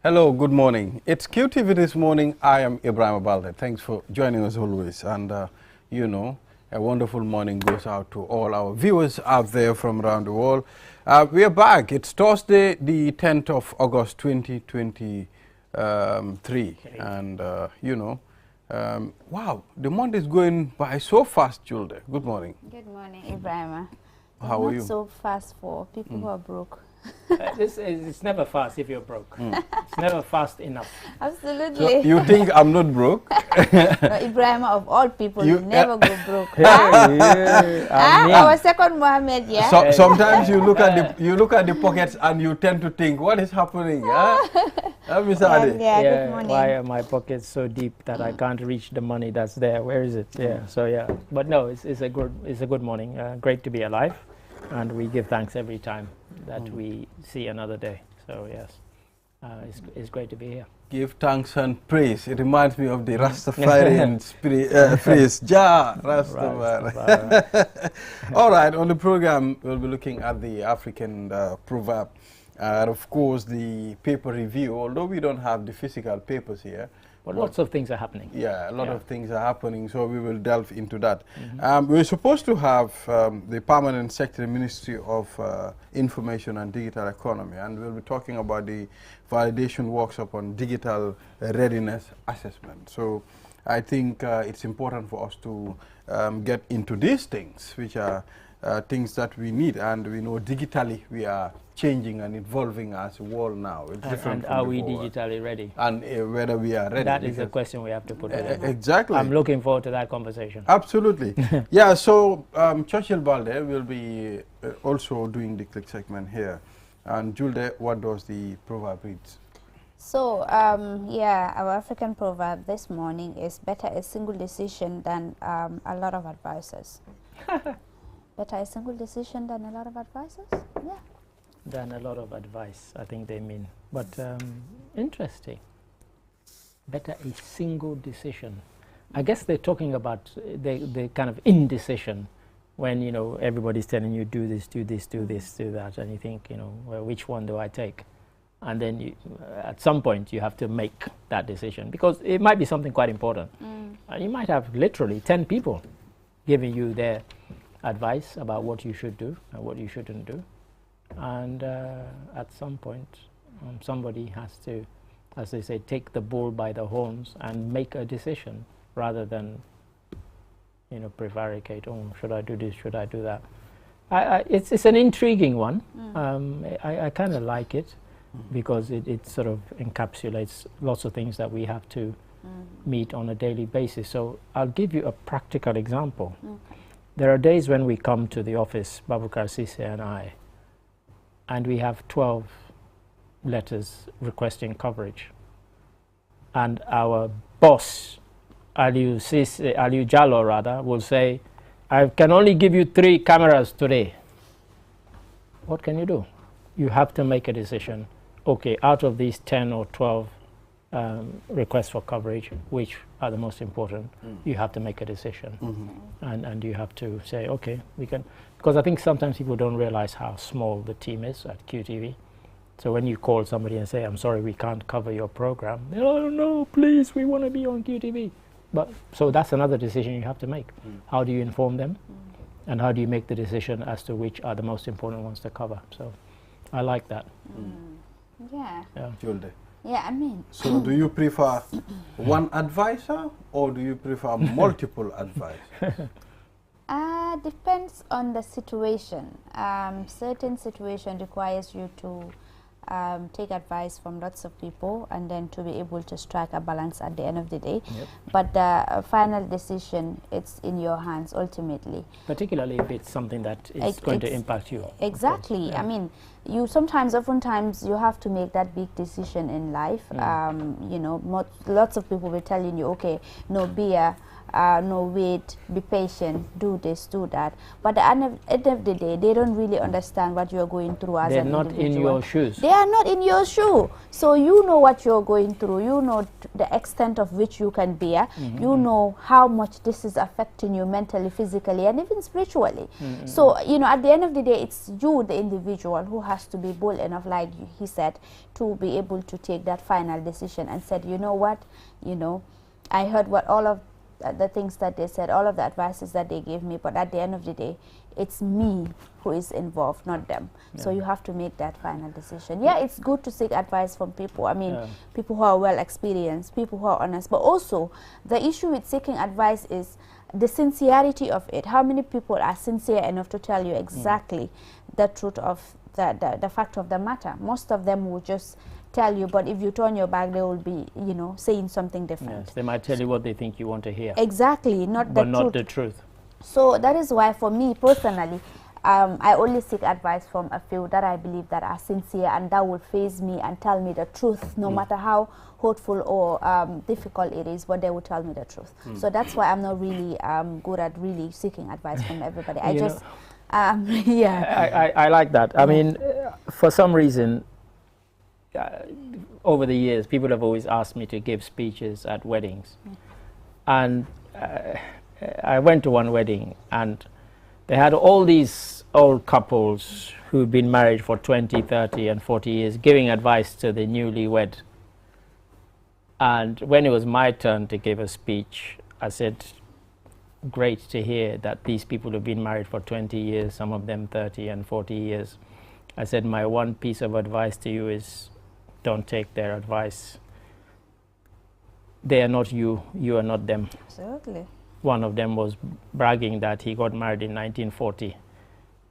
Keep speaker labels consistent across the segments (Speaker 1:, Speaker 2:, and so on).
Speaker 1: Hello, good morning. It's QTV this morning. I am Ibrahim Balde. Thanks for joining us always. And, you know, a wonderful morning goes out to all our viewers out there from around the world. We are back. It's Thursday, the 10th of August, 2023. And, you know, wow, the month is going by so fast, Julde. Good morning.
Speaker 2: Good morning, Ibrahim.
Speaker 1: How are you?
Speaker 2: Not so fast for people who are broke.
Speaker 3: It's never fast if you're broke. It's never fast enough.
Speaker 2: Absolutely.
Speaker 1: So you think I'm not broke?
Speaker 2: No, Ibrahim, of all people,
Speaker 1: You-
Speaker 2: never go broke.
Speaker 3: I
Speaker 2: Our second Mohammed, yeah?
Speaker 1: So, sometimes you look at the pockets and you tend to think, what is happening? Mr. Ade?
Speaker 2: Good morning.
Speaker 3: why are my pockets so deep that I can't reach the money that's there? Where is it? Yeah. So yeah, but no, it's a good morning. Great to be alive, and we give thanks every time that we see another day. So yes, it's great to be here.
Speaker 1: Give thanks and praise. It reminds me of the Rastafarian phrase, Ja Rastafari. All right, on the program, we'll be looking at the African proverb. And of course, the paper review, although we don't have the physical papers here.
Speaker 3: But lots of things are happening.
Speaker 1: Yeah, a lot of things are happening, so we will delve into that. We're supposed to have the Permanent Secretary Ministry of Information and Digital Economy, and we'll be talking about the validation workshop on digital readiness assessment. So I think it's important for us to get into these things, which are things that we need, and we know digitally we are changing and evolving as a world now. It's different
Speaker 3: And
Speaker 1: from
Speaker 3: are we
Speaker 1: before.
Speaker 3: digitally ready?
Speaker 1: And whether we are ready.
Speaker 3: That is the question we have to put.
Speaker 1: Exactly.
Speaker 3: I'm looking forward to that conversation.
Speaker 1: Absolutely. Yeah, so Churchill Balde will be also doing the click segment here. And Julde, what does the proverb read?
Speaker 2: So, yeah, our African proverb this morning is better a single decision than a lot of advisors. Better a single decision than a lot of advisors? Yeah.
Speaker 3: Than a lot of advice, I think they mean. But interesting. Better a single decision. I guess they're talking about the kind of indecision when, you know, everybody's telling you do this, do this, do this, do that, and you think, you know, well, which one do I take? And then you, at some point you have to make that decision because it might be something quite important. And you might have literally 10 people giving you their advice about what you should do and what you shouldn't do. And at some point, somebody has to, as they say, take the bull by the horns and make a decision rather than, you know, prevaricate. Oh, should I do this? Should I do that? It's an intriguing one. I kind of like it because it sort of encapsulates lots of things that we have to meet on a daily basis. So I'll give you a practical example. There are days when we come to the office, Babukar Sise and I, and we have 12 letters requesting coverage. And our boss, Aliu Jallo rather, will say, I can only give you 3 cameras today. What can you do? You have to make a decision. Okay, out of these 10 or 12 requests for coverage, which are the most important, you have to make a decision. And you have to say, okay, we can, because I think sometimes people don't realize how small the team is at QTV. So when you call somebody and say, I'm sorry, we can't cover your program, they oh no, please, we want to be on QTV. But so that's another decision you have to make. How do you inform them? And how do you make the decision as to which are the most important ones to cover? So I like that.
Speaker 2: Yeah.
Speaker 1: Julde.
Speaker 2: Yeah, I mean.
Speaker 1: So do you prefer one advisor or do you prefer multiple advisors?
Speaker 2: Depends on the situation. Certain situation requires you to take advice from lots of people and then to be able to strike a balance at the end of the day. But the final decision, it's in your hands ultimately.
Speaker 3: Particularly if it's something that is going to impact you.
Speaker 2: Exactly.
Speaker 3: Yeah.
Speaker 2: I mean, you oftentimes you have to make that big decision in life. You know, lots of people will telling you, okay, no beer, no, wait, be patient, do this, do that. But at the end of the day, they don't really understand what you're going through as an individual.
Speaker 3: They're not in your shoes.
Speaker 2: They are not in your shoe. So you know what you're going through. You know the extent of which you can bear. You know how much this is affecting you mentally, physically, and even spiritually. So, you know, at the end of the day, it's you, the individual, who has to be bold enough, like he said, to be able to take that final decision and said, you know what, you know, I heard what all of the things that they said, all of the advices that they gave me, but at the end of the day, it's me who is involved, not them. So you have to make that final decision. Yeah, it's good to seek advice from people. I mean, people who are well experienced, people who are honest, but also the issue with seeking advice is the sincerity of it. How many people are sincere enough to tell you exactly the truth of the fact of the matter? Most of them will just tell you, but if you turn your back, they will be, you know, saying something different.
Speaker 3: Yes, they might tell you what they think you want to hear.
Speaker 2: Exactly, not
Speaker 3: but
Speaker 2: the
Speaker 3: not
Speaker 2: truth.
Speaker 3: the truth.
Speaker 2: So that is why, for me personally, I only seek advice from a few that I believe that are sincere and that will face me and tell me the truth, no matter how hurtful or difficult it is, but they will tell me the truth. So that's why I'm not really good at really seeking advice from everybody. I just,
Speaker 3: I like that. I mean, for some reason, over the years, people have always asked me to give speeches at weddings. And I went to one wedding, and they had all these old couples who'd been married for 20, 30, and 40 years giving advice to the newlywed. And when it was my turn to give a speech, I said, great to hear that these people have been married for 20 years, some of them 30 and 40 years. I said, my one piece of advice to you is, don't take their advice. They are not you, you are not them.
Speaker 2: Absolutely.
Speaker 3: One of them was bragging that he got married in 1940.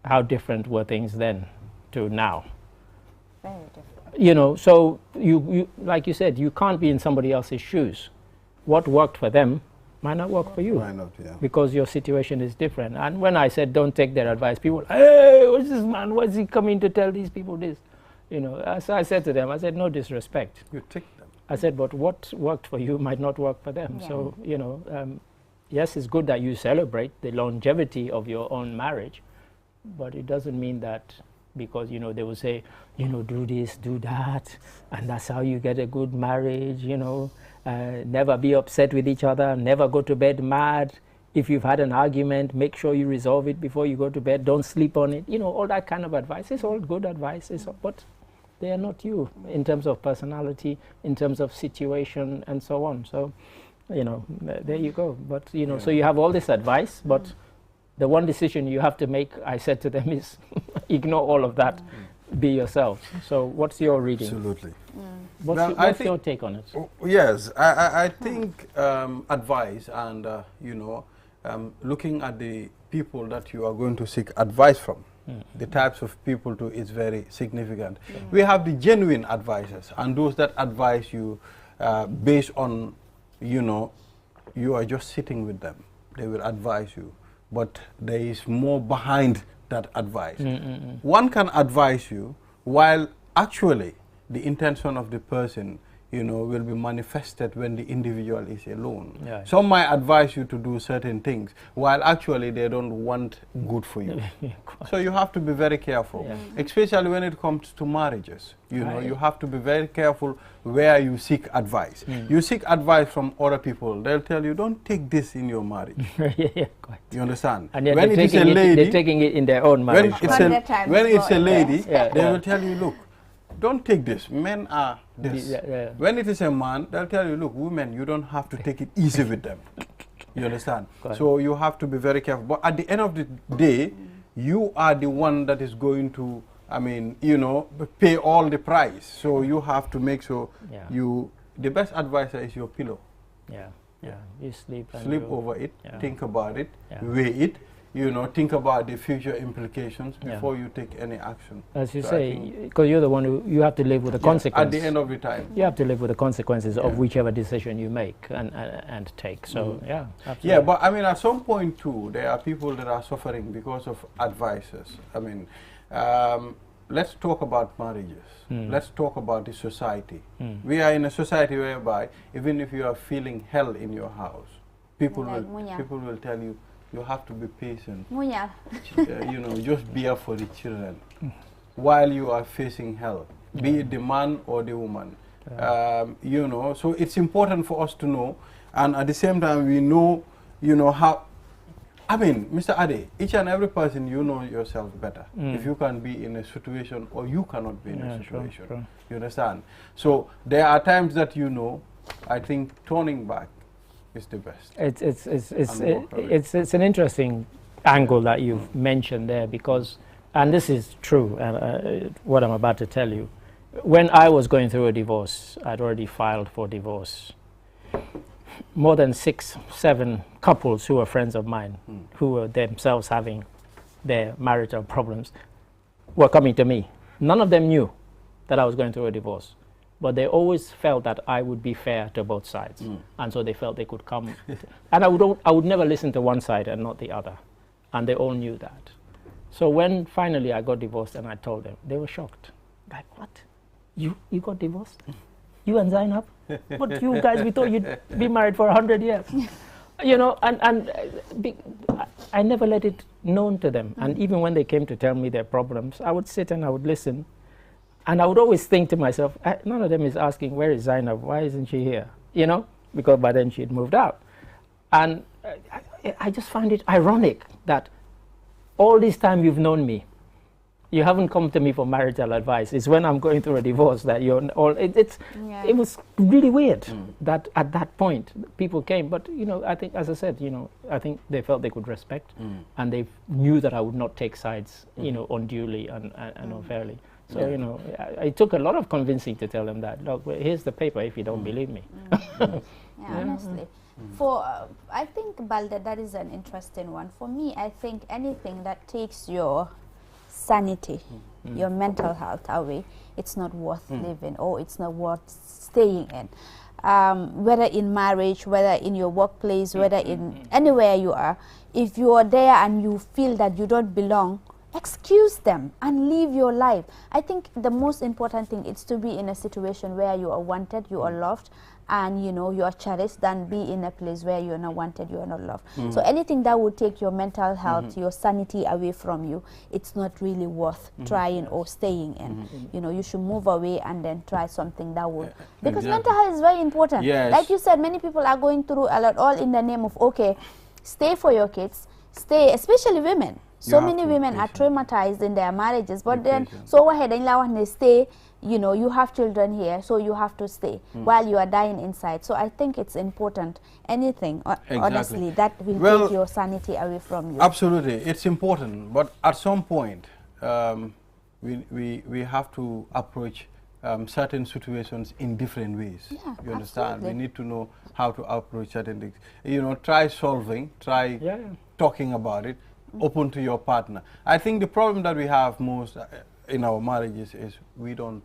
Speaker 3: How different were things then to now?
Speaker 2: Very different.
Speaker 3: You know, so you like you said, you can't be in somebody else's shoes. What worked for them might not work for you.
Speaker 1: Why not, yeah.
Speaker 3: Because your situation is different. And when I said don't take their advice, people, hey, what's this man? What's he coming to tell these people this? You know, so I said to them, I said, no disrespect.
Speaker 1: You take them.
Speaker 3: I said, but what worked for you might not work for them.
Speaker 2: Yeah.
Speaker 3: So, you know, yes, it's good that you celebrate the longevity of your own marriage, but it doesn't mean that because, you know, they will say, you know, do this, do that, and that's how you get a good marriage, you know, never be upset with each other, never go to bed mad. If you've had an argument, make sure you resolve it before you go to bed, don't sleep on it, you know, all that kind of advice. It's all good advice, but they are not you in terms of personality, in terms of situation, and so on. So, you know, there you go. But, you know, so you have all this advice, but the one decision you have to make, I said to them, is ignore all of that, be yourself. So what's your reading?
Speaker 1: Absolutely.
Speaker 3: What's your take on it?
Speaker 1: Yes, I think advice and, you know, looking at the people that you are going to seek advice from, the types of people too is very significant. We have the genuine advisors and those that advise you based on, you know, you are just sitting with them. They will advise you, but there is more behind that advice. One can advise you while actually the intention of the person, you know, will be manifested when the individual is alone.
Speaker 3: Yeah.
Speaker 1: Some might advise you to do certain things while actually they don't want good for you. So you have to be very careful, especially when it comes to marriages. You know, you have to be very careful where you seek advice. You seek advice from other people, they'll tell you, don't take this in your marriage.
Speaker 3: Quite.
Speaker 1: You understand?
Speaker 3: And yet
Speaker 1: when it is a lady,
Speaker 3: they're taking it in their own marriage.
Speaker 1: when it's a lady,
Speaker 3: Yeah.
Speaker 1: they will tell you, look, don't take this. Men are this. When it is a man, they'll tell you, look, women, you don't have to take it easy with them. You understand? So you have to be very careful. But at the end of the day, you are the one that is going to, I mean, you know, pay all the price. So you have to make sure the best advisor is your pillow.
Speaker 3: You sleep. And
Speaker 1: Sleep over it, think about it, weigh it. You know, think about the future implications before you take any action.
Speaker 3: As you say, because you're the one who, you have to live with the consequences.
Speaker 1: At the end of the time.
Speaker 3: You have to live with the consequences of whichever decision you make and take. So, absolutely.
Speaker 1: Yeah, but I mean, at some point too, there are people that are suffering because of advices. I mean, let's talk about marriages. Let's talk about the society. We are in a society whereby even if you are feeling hell in your house, People
Speaker 2: Like
Speaker 1: will tell you, you have to be patient.
Speaker 2: Munya.
Speaker 1: You know, just bear for the children while you are facing hell, be it the man or the woman. You know, so it's important for us to know, and at the same time we know, you know, how, I mean, Mr. Ade, each and every person, you know yourself better. If you can be in a situation or you cannot be in a situation.
Speaker 3: Sure.
Speaker 1: You understand? So there are times that, you know, I think turning back is the best.
Speaker 3: It's an interesting angle that you've mentioned there, because, and this is true, what I'm about to tell you. When I was going through a divorce, I'd already filed for divorce. More than 6, 7 couples who were friends of mine, who were themselves having their marital problems, were coming to me. None of them knew that I was going through a divorce, but they always felt that I would be fair to both sides, and so they felt they could come. And I would never listen to one side and not the other, and they all knew that. So when finally I got divorced and I told them, they were shocked. Like, what? You got divorced? You and Zainab? But you guys, we thought you'd be married for 100 years. You know, and I never let it known to them. And even when they came to tell me their problems, I would sit and I would listen. And I would always think to myself, none of them is asking, where is Zainab? Why isn't she here? You know, because by then she had moved out. And I just find it ironic that all this time you've known me, you haven't come to me for marital advice. It's when I'm going through a divorce that you're all. It was really weird that at that point people came. But you know, I think, as I said, you know, I think they felt they could respect, and they knew that I would not take sides, you know, unduly and unfairly. So you know, it took a lot of convincing to tell them that. Look, well, here's the paper if you don't believe me.
Speaker 2: Honestly. For I think, Balde, that is an interesting one. For me, I think anything that takes your sanity, your mental health away, it's not worth living, or it's not worth staying in. Whether in marriage, whether in your workplace, whether in anywhere you are, if you are there and you feel that you don't belong, excuse them and live your life. I think the most important thing is to be in a situation where you are wanted, you are loved, and you know you are cherished, than be in a place where you are not wanted, you are not loved. So anything that would take your mental health, your sanity away from you, it's not really worth trying or staying in. You know, you should move away and then try something that would, because mental health is very important.
Speaker 1: Yes.
Speaker 2: Like you said, many people are going through a lot, all in the name of, okay, stay for your kids, stay, especially women. So many women are traumatized in their marriages, but then, so ahead and they stay, you know, you have children here, so you have to stay while you are dying inside. So I think it's important, anything, honestly, that will take your sanity away from you.
Speaker 1: Absolutely, it's important, but at some point, we have to approach certain situations in different ways.
Speaker 2: Yeah,
Speaker 1: you understand?
Speaker 2: absolutely.
Speaker 1: We need to know how to approach certain things. You know, try solving, try talking about it, open to your partner. I think the problem that we have most in our marriages is we don't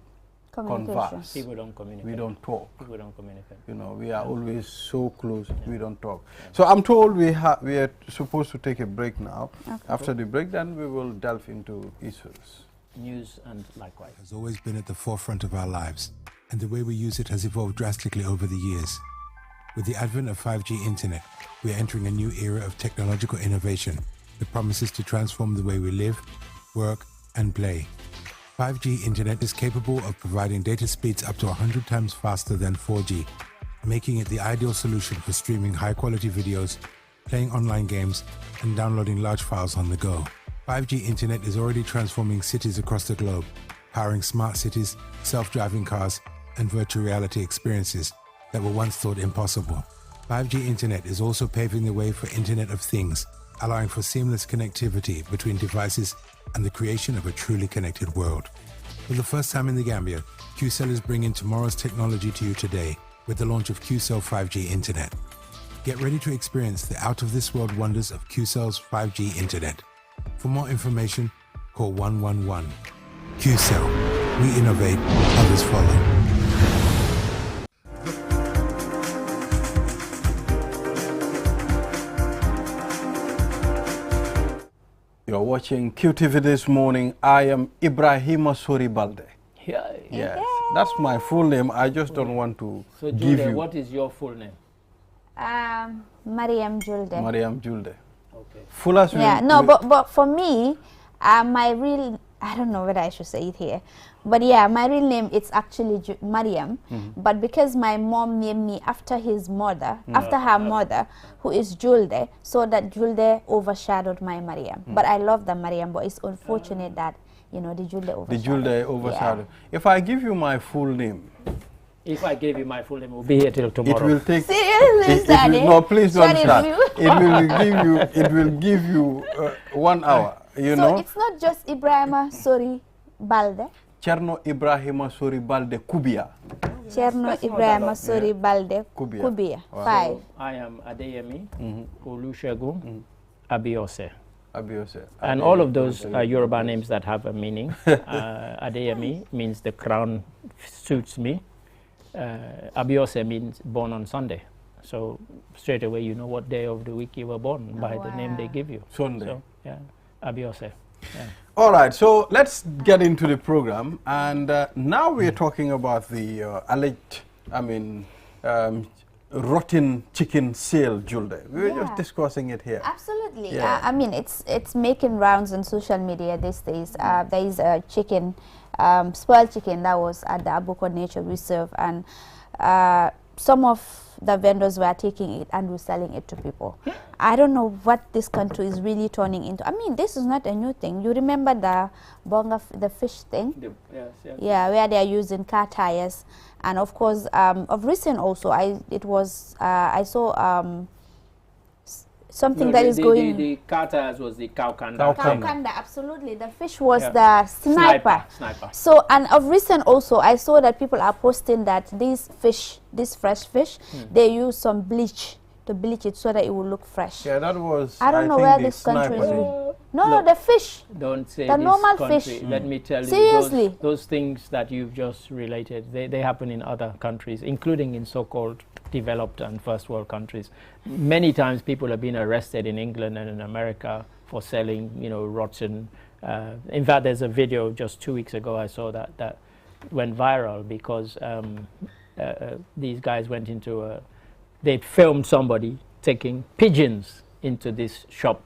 Speaker 1: converse.
Speaker 3: People don't communicate.
Speaker 1: We don't talk.
Speaker 3: People don't communicate.
Speaker 1: You know, we are always so close, we don't talk. So I'm told we are supposed to take a break now. Okay. After the break, then we will delve into issues.
Speaker 3: News and likewise.
Speaker 4: Has always been at the forefront of our lives, and the way we use it has evolved drastically over the years. With the advent of 5G internet, we are entering a new era of technological innovation that promises to transform the way we live, work, and play. 5G internet is capable of providing data speeds up to 100 times faster than 4G, making it the ideal solution for streaming high-quality videos, playing online games, and downloading large files on the go. 5G internet is already transforming cities across the globe, powering smart cities, self-driving cars, and virtual reality experiences that were once thought impossible. 5G internet is also paving the way for Internet of Things, allowing for seamless connectivity between devices and the creation of a truly connected world. For the first time in the Gambia, QCell is bringing tomorrow's technology to you today with the launch of QCell 5G Internet. Get ready to experience the out-of-this-world wonders of QCell's 5G Internet. For more information, call 111. QCell. We innovate, others follow.
Speaker 1: You're watching QTV this morning. I am Ibrahima Sori Balde. Yes, that's my full name. I just don't want to
Speaker 3: So,
Speaker 1: give
Speaker 3: Julia,
Speaker 1: you.
Speaker 3: what is your full name?
Speaker 2: Mariam Julde.
Speaker 1: Mariam Julde.
Speaker 3: Okay.
Speaker 1: Fullers
Speaker 2: Yeah,
Speaker 1: will,
Speaker 2: no,
Speaker 1: will-
Speaker 2: but for me, my real, I don't know whether I should say it here, but yeah, my real name is actually Mariam, but because my mom named me after his mother, after her mother, who is Julde, so that Julde overshadowed my Mariam. But I love the Mariam, but it's unfortunate that, you know, the Julde
Speaker 1: the
Speaker 2: overshadowed.
Speaker 1: Julde overshadowed. If I give you my full name,
Speaker 3: If I gave you my full name, we'll be here till tomorrow.
Speaker 1: it will take.
Speaker 2: Seriously,
Speaker 1: It
Speaker 2: Daddy?
Speaker 1: will, no, please don't
Speaker 2: Sorry,
Speaker 1: start.
Speaker 2: you.
Speaker 1: It will give you 1 hour. You
Speaker 2: So
Speaker 1: know,
Speaker 2: it's not just Ibrahima Sori Balde.
Speaker 1: Cherno Ibrahima Sori Balde Kubia.
Speaker 2: Cherno
Speaker 3: That's not
Speaker 2: Ibrahima
Speaker 3: that
Speaker 2: Sori Balde
Speaker 1: Kubia.
Speaker 2: Kubia.
Speaker 1: Wow.
Speaker 2: 5.
Speaker 3: I am Adeyemi Olusegun Abiose.
Speaker 1: Abiose.
Speaker 3: And all of those are Yoruba names that have a meaning. Adeyemi means the crown suits me. Abiose means born on Sunday. So straight away you know what day of the week you were born by the name they
Speaker 2: Wow.
Speaker 3: give you.
Speaker 1: Sunday.
Speaker 3: So, yeah, Abiose. Yeah.
Speaker 1: All right, so let's get into the program. And now we're talking about the alleged, rotten chicken sale, Julde. We were just
Speaker 2: Yeah.
Speaker 1: discussing it here.
Speaker 2: Absolutely.
Speaker 1: Yeah.
Speaker 2: I mean, it's making rounds on social media these days. There is a chicken, spoiled chicken that was at the Abuko Nature Reserve, and some of the vendors were taking it and reselling it to people. I don't know what this country is really turning into. I mean, this is not a new thing. You remember the bonga, the fish thing?
Speaker 3: Yes, yes.
Speaker 2: Yeah, where they are using car tires, and of course, of recent also, I saw something
Speaker 3: No,
Speaker 2: that
Speaker 3: the,
Speaker 2: is
Speaker 3: the,
Speaker 2: going.
Speaker 3: The car tires was the cow kanda.
Speaker 1: Cow
Speaker 2: Cow
Speaker 1: kanda.
Speaker 2: kanda, absolutely. The fish was
Speaker 3: Yeah.
Speaker 2: the sniper.
Speaker 3: Sniper.
Speaker 2: So, and of recent also, I saw that people are posting that these fish, this fresh fish, they use some bleach to bleach it so that it will look fresh.
Speaker 1: Yeah, that was.
Speaker 2: I don't know
Speaker 1: think
Speaker 2: where
Speaker 1: the
Speaker 2: this country is
Speaker 1: sniper
Speaker 2: going.
Speaker 1: thing.
Speaker 2: No, the fish.
Speaker 3: Don't say
Speaker 2: The
Speaker 3: this
Speaker 2: normal
Speaker 3: country.
Speaker 2: fish.
Speaker 3: Let me tell you,
Speaker 2: Seriously.
Speaker 3: those things that you've just related, they happen in other countries, including in so-called developed and first world countries. Many times people have been arrested in England and in America for selling, rotten. In fact, there's a video just 2 weeks ago I saw that went viral because these guys went into they filmed somebody taking pigeons into this shop.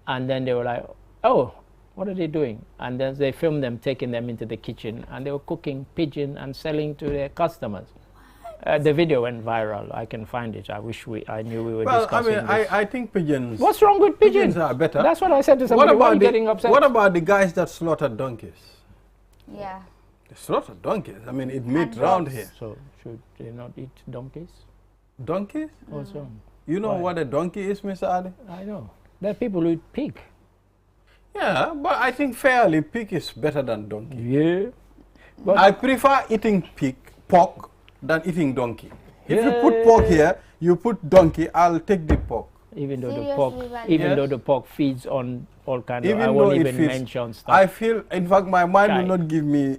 Speaker 3: And then they were like, oh, what are they doing? And then they filmed them taking them into the kitchen, and they were cooking pigeon and selling to their customers. The video went viral. I can find it. I wish I knew we were
Speaker 1: Well, I
Speaker 3: discussing
Speaker 1: mean,
Speaker 3: this.
Speaker 1: I think pigeons.
Speaker 3: What's wrong with pigeons?
Speaker 1: Pigeons are better.
Speaker 3: That's what I said to somebody. Why are you getting upset?
Speaker 1: What about the guys that slaughter donkeys?
Speaker 2: Yeah.
Speaker 1: They slaughter donkeys. I mean, it meat
Speaker 2: And
Speaker 1: round
Speaker 2: dogs.
Speaker 1: here.
Speaker 3: So should they not eat donkeys?
Speaker 1: Donkeys?
Speaker 3: What's wrong?
Speaker 1: You know
Speaker 3: Why?
Speaker 1: what a donkey is, Mr. Ali?
Speaker 3: I know. There are people who eat pig.
Speaker 1: Yeah, but I think fairly pig is better than donkey.
Speaker 3: Yeah. But
Speaker 1: I prefer eating pork than eating donkey. If you put
Speaker 3: Yeah.
Speaker 1: pork here, you put donkey, I'll take the pork.
Speaker 3: even though the
Speaker 2: Seriously,
Speaker 3: pork,
Speaker 2: Valerie?
Speaker 3: even
Speaker 1: Yes.
Speaker 3: though the pork feeds on all kinds of,
Speaker 1: Even
Speaker 3: I
Speaker 1: though
Speaker 3: won't
Speaker 1: it
Speaker 3: even
Speaker 1: feeds-
Speaker 3: mention stuff.
Speaker 1: I feel, in fact, my mind
Speaker 3: Shy.
Speaker 1: will not give me,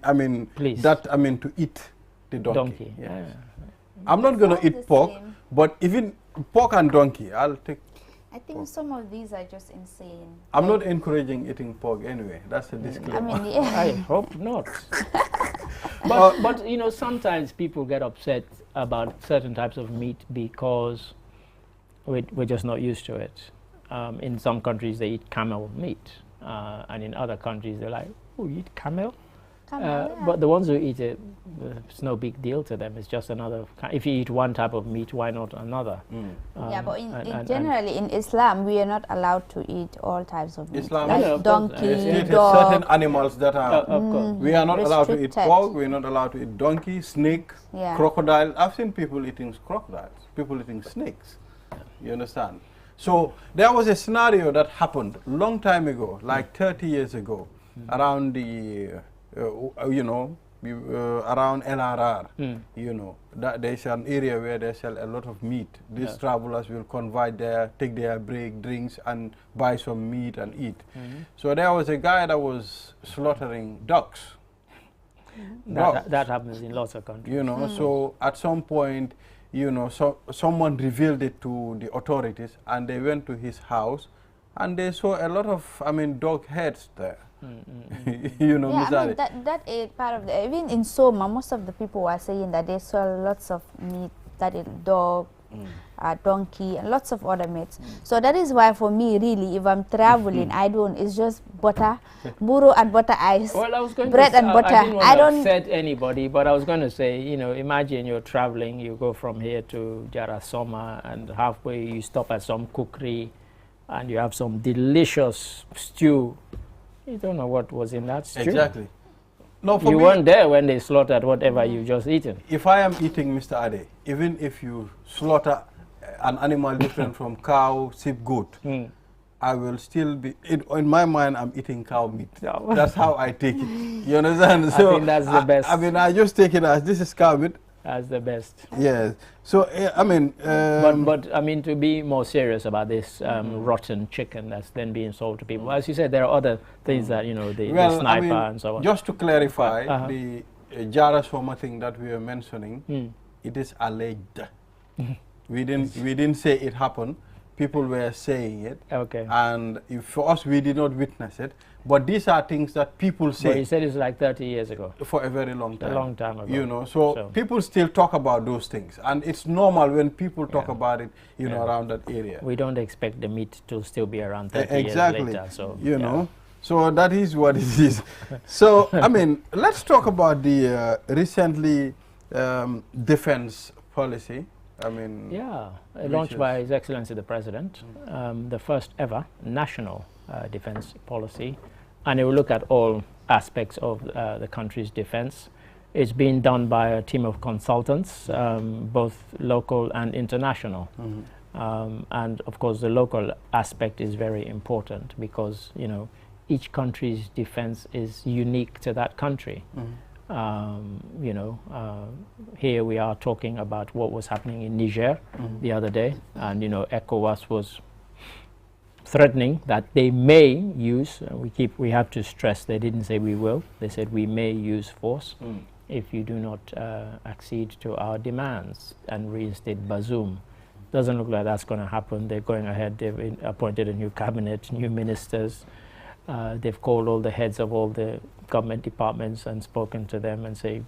Speaker 3: Please.
Speaker 1: to eat the donkey.
Speaker 3: donkey.
Speaker 1: Yes.
Speaker 3: Yeah.
Speaker 1: I'm not going
Speaker 2: Sounds
Speaker 1: to
Speaker 2: the
Speaker 1: eat pork,
Speaker 2: same.
Speaker 1: but even pork and donkey, I'll take.
Speaker 2: I think some of these are just insane.
Speaker 1: I'm
Speaker 2: Like,
Speaker 1: not encouraging eating pork anyway. That's a
Speaker 2: I
Speaker 1: disclaimer.
Speaker 2: mean, yeah.
Speaker 3: I hope not. But sometimes people get upset about certain types of meat because we're just not used to it. In some countries they eat camel meat, and in other countries they're like, "Oh, you eat camel?"
Speaker 2: Come on, yeah.
Speaker 3: But the ones who eat it, it's no big deal to them. It's just another. If you eat one type of meat, why not another?
Speaker 2: Yeah, but
Speaker 3: and-
Speaker 2: generally in Islam, we are not allowed to eat all types of meat.
Speaker 1: Islam
Speaker 2: like
Speaker 3: Yeah, of course.
Speaker 2: donkey,
Speaker 1: Restricted
Speaker 2: dog.
Speaker 1: certain animals that are.
Speaker 3: Of course.
Speaker 1: We are not allowed to eat
Speaker 2: Restricted.
Speaker 1: pork. We are not allowed to eat donkey, snake,
Speaker 2: Yeah.
Speaker 1: crocodile. I've seen people eating crocodiles, people eating snakes. You understand? So there was a scenario that happened long time ago, like 30 years ago, around the, around LRR. You know, that there's an area where they sell a lot of meat. These travelers will convey there, take their break, drinks, and buy some meat and eat. So there was a guy that was slaughtering ducks. Dogs.
Speaker 3: That happens in lots of countries.
Speaker 1: You know, so at some point, someone revealed it to the authorities, and they went to his house, and they saw a lot of, dog heads there. You know,
Speaker 2: Yeah,
Speaker 1: Ms.
Speaker 2: I
Speaker 1: Ali.
Speaker 2: mean, that is part of even in Soma, most of the people were saying that they saw lots of meat, that is dog, donkey, and lots of other meats. So that is why for me, really, if I'm traveling, it's just butter, buru and butter ice,
Speaker 3: well, I was going
Speaker 2: bread
Speaker 3: to
Speaker 2: and butter.
Speaker 3: I didn't want to upset anybody, but I was going to say, you know, imagine you're traveling, you go from here to Jarasoma, and halfway you stop at some cookery, and you have some delicious stew. You don't know what was in that stew.
Speaker 1: Exactly. No, for
Speaker 3: you
Speaker 1: me,
Speaker 3: weren't there when they slaughtered whatever you just eaten.
Speaker 1: if I am eating, Mr. Ade, even if you slaughter an animal different from cow, sheep, goat, I will still be, in my mind, I'm eating cow meat.
Speaker 3: No.
Speaker 1: That's how I take it. You understand?
Speaker 3: I think that's the best.
Speaker 1: I mean, I just take it as this is cow meat.
Speaker 3: That's the best.
Speaker 1: Yes. So, I mean...
Speaker 3: but I mean, to be more serious about this rotten chicken that's then being sold to people, as you said, there are other things that, you know, the sniper
Speaker 1: I mean,
Speaker 3: and so on.
Speaker 1: just to clarify, the Jarasoma thing that we were mentioning, it is alleged. We didn't say it happened. People were saying it.
Speaker 3: Okay.
Speaker 1: And for us, we did not witness it. But these are things that people say.
Speaker 3: But you said it's like 30 years ago.
Speaker 1: For a very long time.
Speaker 3: A long time ago.
Speaker 1: You know, so people still talk about those things. And it's normal when people talk about it, you know, around that area.
Speaker 3: We don't expect the meat to still be around 30
Speaker 1: exactly.
Speaker 3: years later. So,
Speaker 1: you know, so that is what it is. So, I mean, let's talk about the recently defense policy. I mean,
Speaker 3: launched by His Excellency the President, the first ever national defense policy, and it will look at all aspects of the country's defense. It's being done by a team of consultants, both local and international. And of course, the local aspect is very important because, you know, each country's defense is unique to that country. You know, here we are talking about what was happening in Niger the other day, and you know, ECOWAS was threatening that they may use. We have to stress they didn't say we will. They said we may use force if you do not accede to our demands and reinstate Bazoum. Doesn't look like that's going to happen. They're going ahead. They've appointed a new cabinet, new ministers. They've called all the heads of all the government departments and spoken to them and say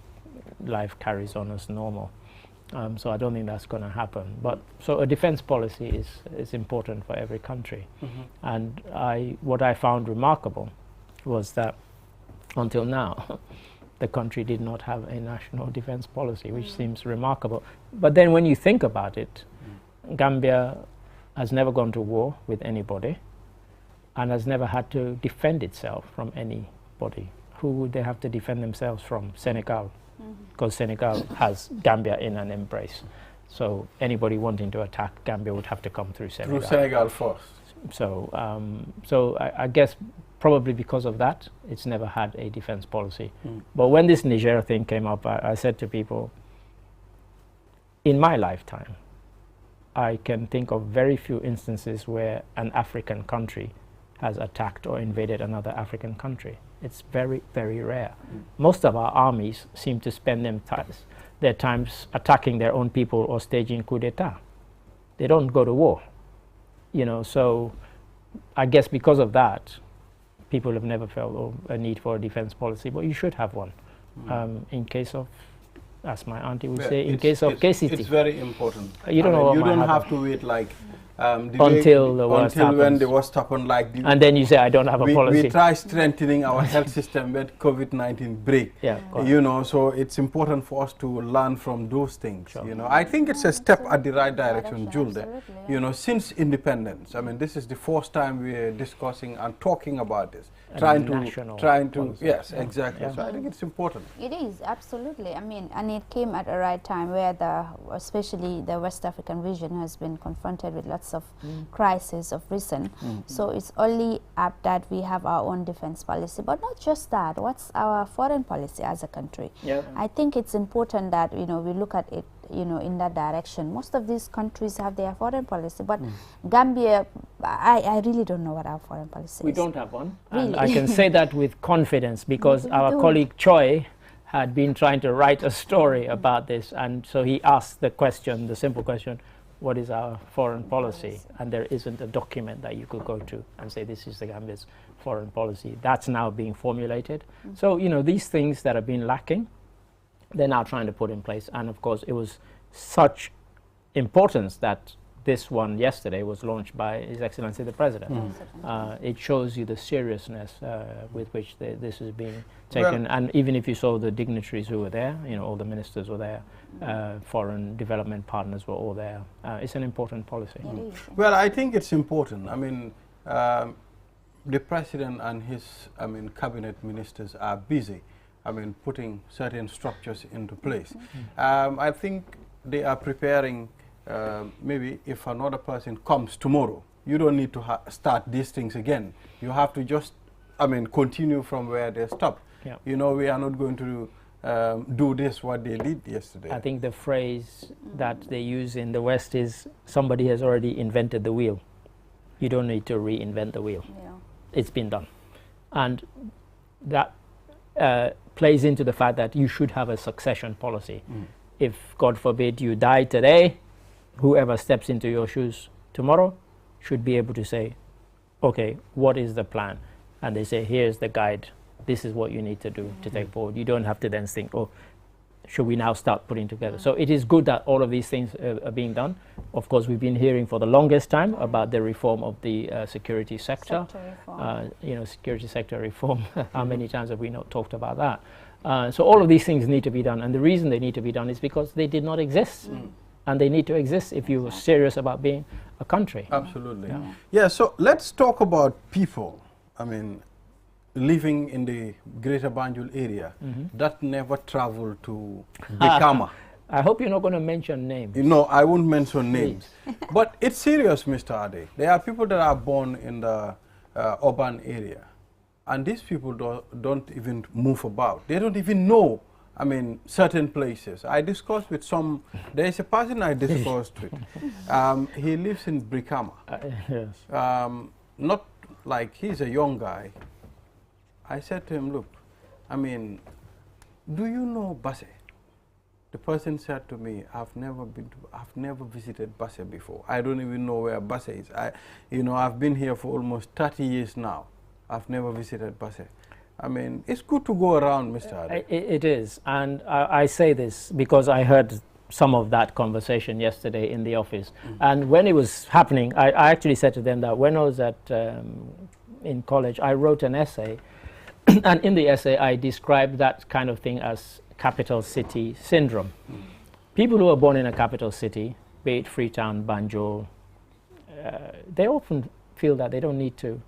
Speaker 3: life carries on as normal. So I don't think that's going to happen. But so a defense policy is important for every country. And what I found remarkable was that until now the country did not have a national defense policy, which seems remarkable. But then when you think about it, Gambia has never gone to war with anybody and has never had to defend itself from anybody. Who would they have to defend themselves from? Senegal, because Senegal has Gambia in an embrace. So anybody wanting to attack Gambia would have to come through Senegal.
Speaker 1: Through Senegal first.
Speaker 3: So, I guess probably because of that, it's never had a defense policy. But when this Niger thing came up, I said to people, in my lifetime, I can think of very few instances where an African country has attacked or invaded another African country. It's very, very rare. Most of our armies seem to spend their times attacking their own people or staging coup d'etat. They don't go to war, you know. So I guess because of that, people have never felt a need for a defense policy, but you should have one in case of, as my auntie would say, in case of KCT.
Speaker 1: It's very important.
Speaker 3: You don't know what
Speaker 1: you
Speaker 3: might
Speaker 1: don't
Speaker 3: happen.
Speaker 1: have to wait like
Speaker 3: until the worst happens.
Speaker 1: when the worst happened, like
Speaker 3: and then you say I don't have a policy.
Speaker 1: We try strengthening our health system when COVID-19 break. You know, so it's important for us to learn from those things. Sure. You know, I think it's a step at the right direction, Julde. You know, since independence. I mean, this is the first time we're discussing and talking about this. Trying to yes, exactly. So I think it's important.
Speaker 2: It is, absolutely. I mean, and it came at a right time where especially the West African region has been confronted with lots of crises of recent. So it's only apt that we have our own defense policy, but not just that. What's our foreign policy as a country? I think it's important that, you know, we look at it, you know, in that direction. Most of these countries have their foreign policy, but Gambia, I really don't know what our foreign policy is.
Speaker 3: We don't have one.
Speaker 2: Really?
Speaker 3: And I can say that with confidence because our colleague Choi had been trying to write a story about this, and so he asked the question, the simple question, what is our foreign policy? And there isn't a document that you could go to and say this is the Gambia's foreign policy. That's now being formulated. So, you know, these things that have been lacking, they're now trying to put in place. And of course, it was such importance that this one yesterday was launched by His Excellency the President. It shows you the seriousness with which this is being taken. Well, and even if you saw the dignitaries who were there, you know, all the ministers were there, foreign development partners were all there. It's an important policy.
Speaker 1: Well, I think it's important. I mean, the President and his, cabinet ministers are busy, putting certain structures into place. I think they are preparing. Maybe if another person comes tomorrow, you don't need to start these things again. You have to just, continue from where they stopped.
Speaker 3: Yeah.
Speaker 1: You know, we are not going to do this what they did yesterday.
Speaker 3: I think the phrase that they use in the West is somebody has already invented the wheel. You don't need to reinvent the wheel.
Speaker 2: Yeah.
Speaker 3: It's been done. And that plays into the fact that you should have a succession policy. If, God forbid, you die today, whoever steps into your shoes tomorrow should be able to say, okay, what is the plan? And they say, here's the guide. This is what you need to do to take forward. You don't have to then think, oh, should we now start putting together? So it is good that all of these things are being done. Of course, we've been hearing for the longest time about the reform of the security sector. Security sector reform. How many times have we not talked about that? So all of these things need to be done. And the reason they need to be done is because they did not exist. And they need to exist if you're serious about being a country.
Speaker 1: Absolutely. Yeah, so let's talk about people, living in the greater Banjul area that never traveled to Brikama.
Speaker 3: I hope you're not going to mention names.
Speaker 1: No, I won't mention names. But it's serious, Mr. Ade. There are people that are born in the urban area. And these people don't even move about. They don't even know certain places. I discussed with there is a person I discussed with. He lives in Brikama.
Speaker 3: Yes.
Speaker 1: Not like he's a young guy. I said to him, look, do you know Basse? The person said to me, I've never visited Basse before. I don't even know where Basse is. I've been here for almost 30 years now. I've never visited Basse. It's good to go around, Mr. Ade.
Speaker 3: It is, and I say this because I heard some of that conversation yesterday in the office. And when it was happening, I actually said to them that when I was in college, I wrote an essay, and in the essay I described that kind of thing as capital city syndrome. People who are born in a capital city, be it Freetown, Banjul, they often feel that they don't need to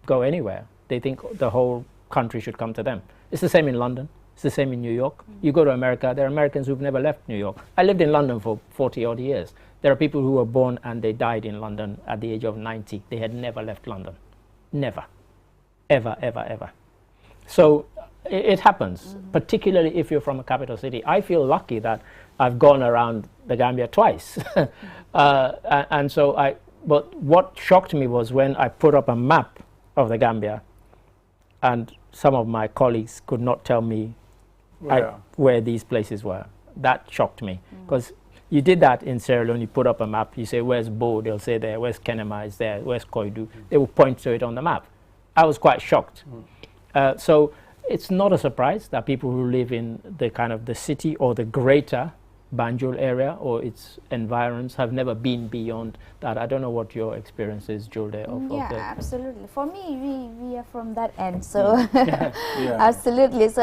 Speaker 3: go anywhere. They think the whole country should come to them. It's the same in London. It's the same in New York. You go to America, there are Americans who've never left New York. I lived in London for 40 odd years. There are people who were born and they died in London at the age of 90. They had never left London. Never. Ever, ever, ever. So it happens, particularly if you're from a capital city. I feel lucky that I've gone around the Gambia twice. But what shocked me was when I put up a map of the Gambia and some of my colleagues could not tell me where these places were. That shocked me because you did that in Sierra Leone. You put up a map. You say, where's Bo? They'll say there. Where's Kenema? Is there. Where's Koidu? They will point to it on the map. I was quite shocked. So it's not a surprise that people who live in the kind of the city or the greater Banjul area or its environs have never been beyond that. I don't know what your experience is, Julde.
Speaker 2: Absolutely. For me, we are from that end, so absolutely. So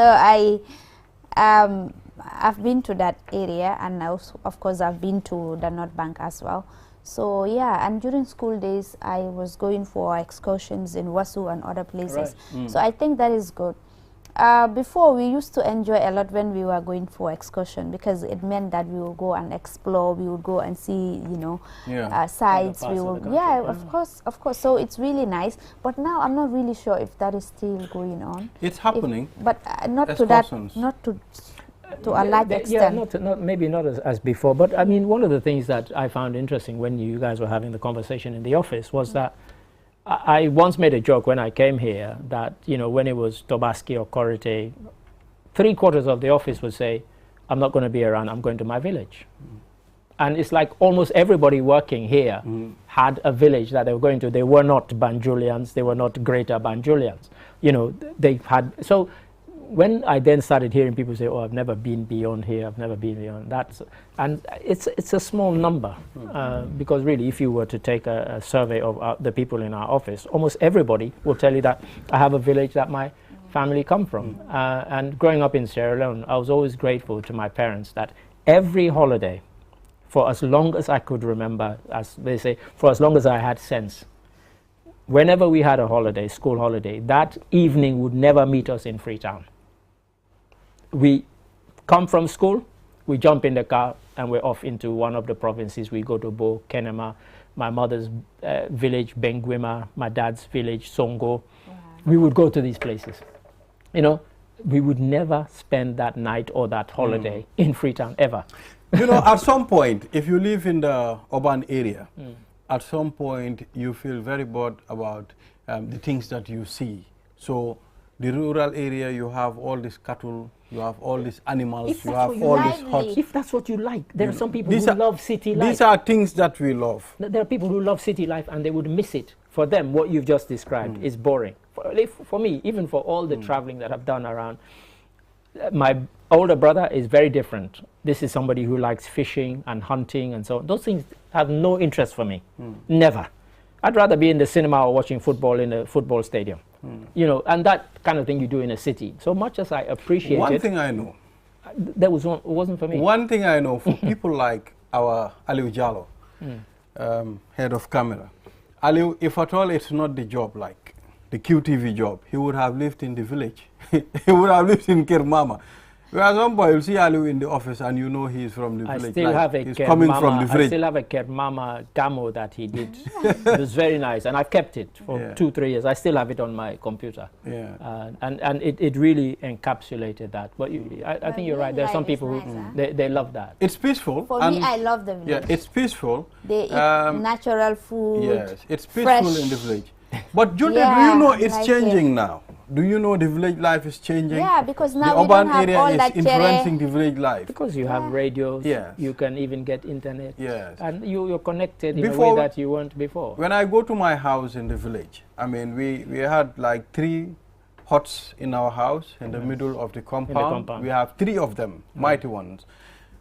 Speaker 2: I've been to that area, and also, of course, I've been to the North Bank as well. So and during school days, I was going for excursions in Wasu and other places. Right. So I think that is good. Before, we used to enjoy a lot when we were going for excursion because it meant that we would go and explore, we would go and see, sites. We would, of course. So it's really nice. But now I'm not really sure if that is still going on.
Speaker 1: It's happening,
Speaker 2: but not to that, not to a large extent.
Speaker 3: Yeah, maybe not as before. But I mean, one of the things that I found interesting when you guys were having the conversation in the office was that I once made a joke when I came here that, when it was Tobaski or Korite, 3/4 of the office would say, I'm not going to be around, I'm going to my village. And it's like almost everybody working here had a village that they were going to. They were not Banjulians, they were not greater Banjulians. They had, so when I then started hearing people say, "Oh, I've never been beyond here. I've never been beyond that," and it's a small number because really, if you were to take a survey of the people in our office, almost everybody will tell you that I have a village that my family come from. And growing up in Sierra Leone, I was always grateful to my parents that every holiday, for as long as I could remember, as they say, for as long as I had sense, whenever we had a holiday, school holiday, that evening would never meet us in Freetown. We come from school, we jump in the car, and we're off into one of the provinces. We go to Bo, Kenema, my mother's village, Benguema, my dad's village, Songo. Wow. We would go to these places. You know, we would never spend that night or that holiday in Freetown, ever.
Speaker 1: You know, at some point, if you live in the urban area, at some point you feel very bored about the things that you see. So the rural area, you have all this cattle, you have all these animals, you have all these huts.
Speaker 3: If that's what you like, there are some people who love city life.
Speaker 1: These are things that we love.
Speaker 3: There are people who love city life and they would miss it. For them, what you've just described is boring. For me, even for all the traveling that I've done around, my older brother is very different. This is somebody who likes fishing and hunting and so on. Those things have no interest for me. Never. I'd rather be in the cinema or watching football in a football stadium. You know, and that kind of thing you do in a city. So much as I appreciate it.
Speaker 1: One thing I know.
Speaker 3: That wasn't for me.
Speaker 1: One thing I know, for people like our Aliou Jallow, head of camera. Aliou, if at all it's not the job like the QTV job, he would have lived in the village. He would have lived in Kirmama. Whereas some boy, you'll see Aliou in the office and you know he's from the village.
Speaker 3: I still have a
Speaker 1: he's coming from the village.
Speaker 3: I still have a Kermama camo that he did. It was very nice, and I've kept it for 2-3 years. I still have it on my computer. And it really encapsulated that. But I think you're right. There are some people who they love that.
Speaker 1: It's peaceful.
Speaker 2: For me, I love the village.
Speaker 1: Yeah, it's peaceful.
Speaker 2: They eat natural food.
Speaker 1: Yes, it's peaceful in the village. But Julde, do you know it's changing now? Do you know the village life is changing?
Speaker 2: Yeah, because now
Speaker 1: the
Speaker 2: we don't
Speaker 1: urban
Speaker 2: have
Speaker 1: area
Speaker 2: all
Speaker 1: is
Speaker 2: that
Speaker 1: influencing the village life.
Speaker 3: Because you have radios, you can even get internet, and you're connected in a way that you weren't before.
Speaker 1: When I go to my house in the village, I mean, we had like 3 huts in our house in the middle of the compound. We have 3 of them, mighty ones.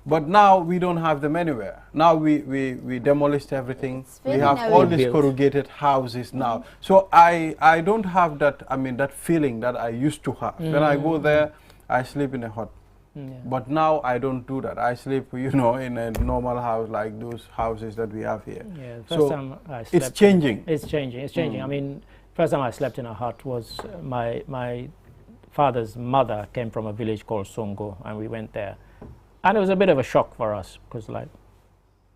Speaker 1: But now we don't have them anywhere. Now we demolished everything. We have all these corrugated houses now. So I don't have that, I mean, that feeling that I used to have. When I go there, I sleep in a hut. But now I don't do that. I sleep, you know, in a normal house like those houses that we have here.
Speaker 3: Yeah,
Speaker 1: first time I slept, it's changing.
Speaker 3: It's changing. It's changing. I mean, first time I slept in a hut was my father's mother came from a village called Songo, and we went there. And it was a bit of a shock for us because, like,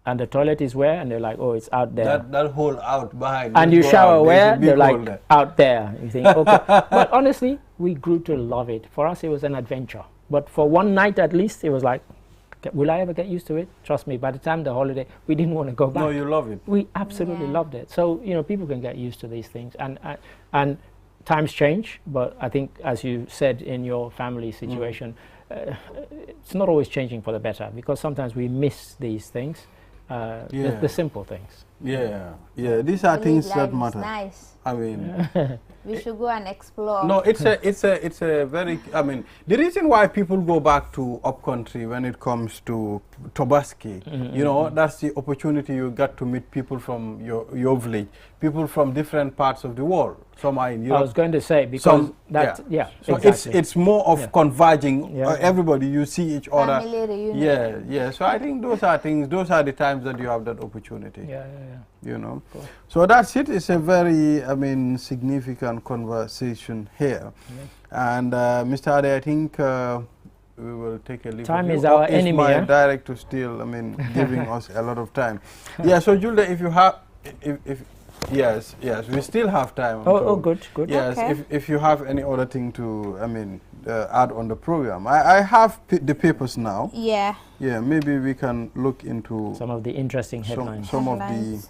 Speaker 3: and the toilet is where? And they're like, oh, it's out there.
Speaker 1: That hole out behind.
Speaker 3: And you shower where? They're like, out there. You think, okay. But honestly, we grew to love it. For us, it was an adventure. But for one night at least, it was like, will I ever get used to it? Trust me, by the time the holiday, we didn't want to go back.
Speaker 1: No, you love it.
Speaker 3: We absolutely loved it. So, you know, people can get used to these things. And times change, but I think, as you said in your family situation, it's not always changing for the better, because sometimes we miss these things, the simple things.
Speaker 1: These are things that matter.
Speaker 2: Nice.
Speaker 1: I mean,
Speaker 2: we should go and explore.
Speaker 1: No, it's a very, I mean, the reason why people go back to upcountry when it comes to Tobaski, you know, that's the opportunity you get to meet people from your village, people from different parts of the world. Some are in Europe.
Speaker 3: I was going to say, because
Speaker 1: so
Speaker 3: exactly.
Speaker 1: it's more of converging. Everybody, you see each other.
Speaker 2: Family reunion.
Speaker 1: So I think those are things. Those are the times that you have that opportunity. You know.
Speaker 3: Cool.
Speaker 1: So that's it. It's a very, I mean, significant conversation here. And Mr. Ade, I think we will take a leave.
Speaker 3: Time is our enemy.
Speaker 1: My director still, I mean, giving us a lot of time. So Julde, if you have, Yes, we still have time.
Speaker 3: Good.
Speaker 1: Yes, okay. If you have any other thing to, I mean, add on the program. I have the papers now. Yeah, maybe we can look into
Speaker 3: some of the interesting headlines.
Speaker 1: Some of the...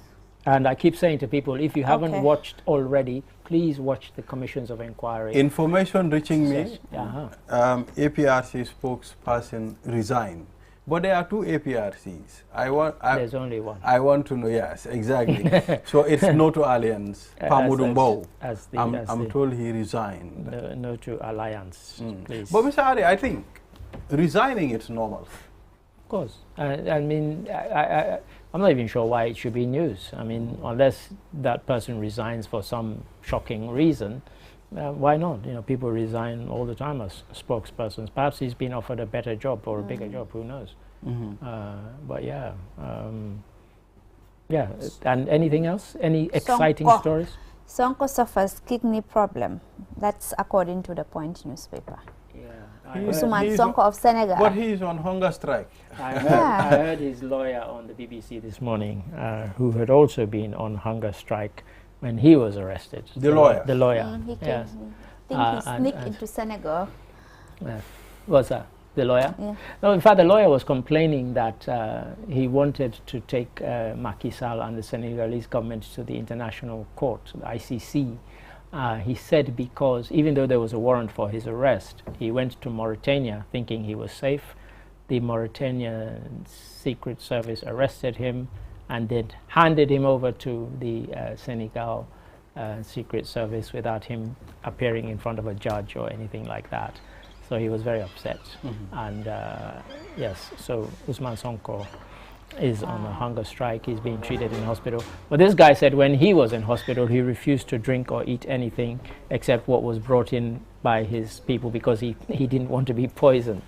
Speaker 3: And I keep saying to people, if you haven't watched already, please watch the commissions of inquiry.
Speaker 1: Information reaching me, APRC spokesperson resigned. But there are 2 APRCs.
Speaker 3: There's only one.
Speaker 1: I want to know, yes, exactly. So it's Noto Alliance, Pamudumbo. I'm told he resigned.
Speaker 3: No to Alliance, please.
Speaker 1: But Mr. Ade, I think resigning is normal.
Speaker 3: Of course. I mean, I'm not even sure why it should be news. I mean, unless that person resigns for some shocking reason, why not? You know, people resign all the time as spokespersons. Perhaps he's been offered a better job or a bigger job, who knows? But yeah. Yeah, and anything else? Any exciting stories?
Speaker 2: Sonko suffers kidney problem. That's according to the Point newspaper.
Speaker 3: Yeah.
Speaker 2: Ousmane Sonko of Senegal.
Speaker 1: But he's on hunger strike.
Speaker 3: I heard his lawyer on the BBC this morning, who had also been on hunger strike when he was arrested.
Speaker 1: The lawyer?
Speaker 3: The lawyer,
Speaker 2: He
Speaker 3: yes.
Speaker 2: came, I think he sneaked into Senegal.
Speaker 3: What's that? The lawyer?
Speaker 2: Yeah.
Speaker 3: No, in fact, the lawyer was complaining that he wanted to take Macky Sall and the Senegalese government to the International Court, the ICC. He said because even though there was a warrant for his arrest, he went to Mauritania thinking he was safe. The Mauritanian Secret Service arrested him and then handed him over to the Senegal Secret Service without him appearing in front of a judge or anything like that. So he was very upset. And yes, so Ousmane Sonko is on a hunger strike. He's being treated in hospital. But this guy said when he was in hospital, he refused to drink or eat anything except what was brought in by his people because he didn't want to be poisoned.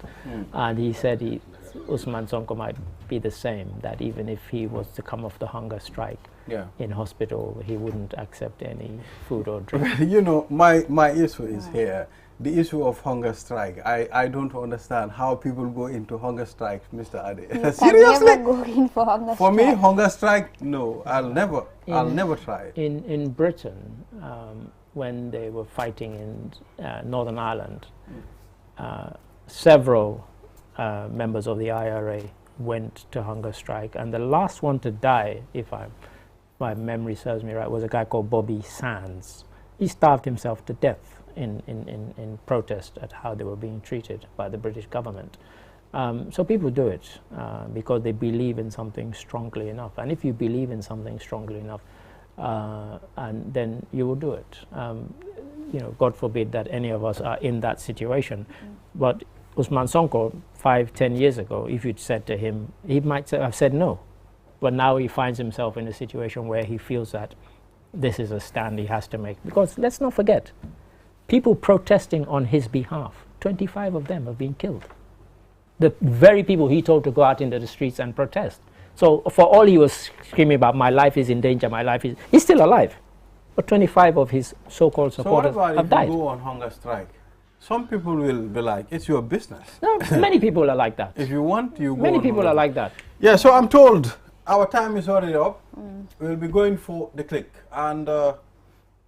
Speaker 3: And he said Ousmane Sonko might be the same, that even if he was to come off the hunger strike in hospital, he wouldn't accept any food or drink.
Speaker 1: You know, my issue is here. The issue of hunger strike. I don't understand how people go into hunger strikes, Mr. Ade. Seriously?
Speaker 2: Never go in for hunger
Speaker 1: For
Speaker 2: strike.
Speaker 1: me, hunger strike, no. I'll never try it.
Speaker 3: In Britain, when they were fighting in Northern Ireland, several members of the IRA went to hunger strike, and the last one to die, if my memory serves me right, was a guy called Bobby Sands. He starved himself to death in protest at how they were being treated by the British government. So people do it because they believe in something strongly enough, and if you believe in something strongly enough, and then you will do it. You know, God forbid that any of us are in that situation, but Ousmane Sonko 5-10 years ago, if you'd said to him, he might have said no, but now he finds himself in a situation where he feels that this is a stand he has to make, because let's not forget, people protesting on his behalf, 25 of them have been killed. The very people he told to go out into the streets and protest. So for all he was screaming about, my life is in danger, my life is, he's still alive. But 25 of his so-called supporters have died.
Speaker 1: So what about if you go on hunger strike? Some people will be like, it's your business.
Speaker 3: No, many people are like that.
Speaker 1: If you want, you go.
Speaker 3: Many people are like that.
Speaker 1: Yeah, so I'm told our time is already up. We'll be going for the click, and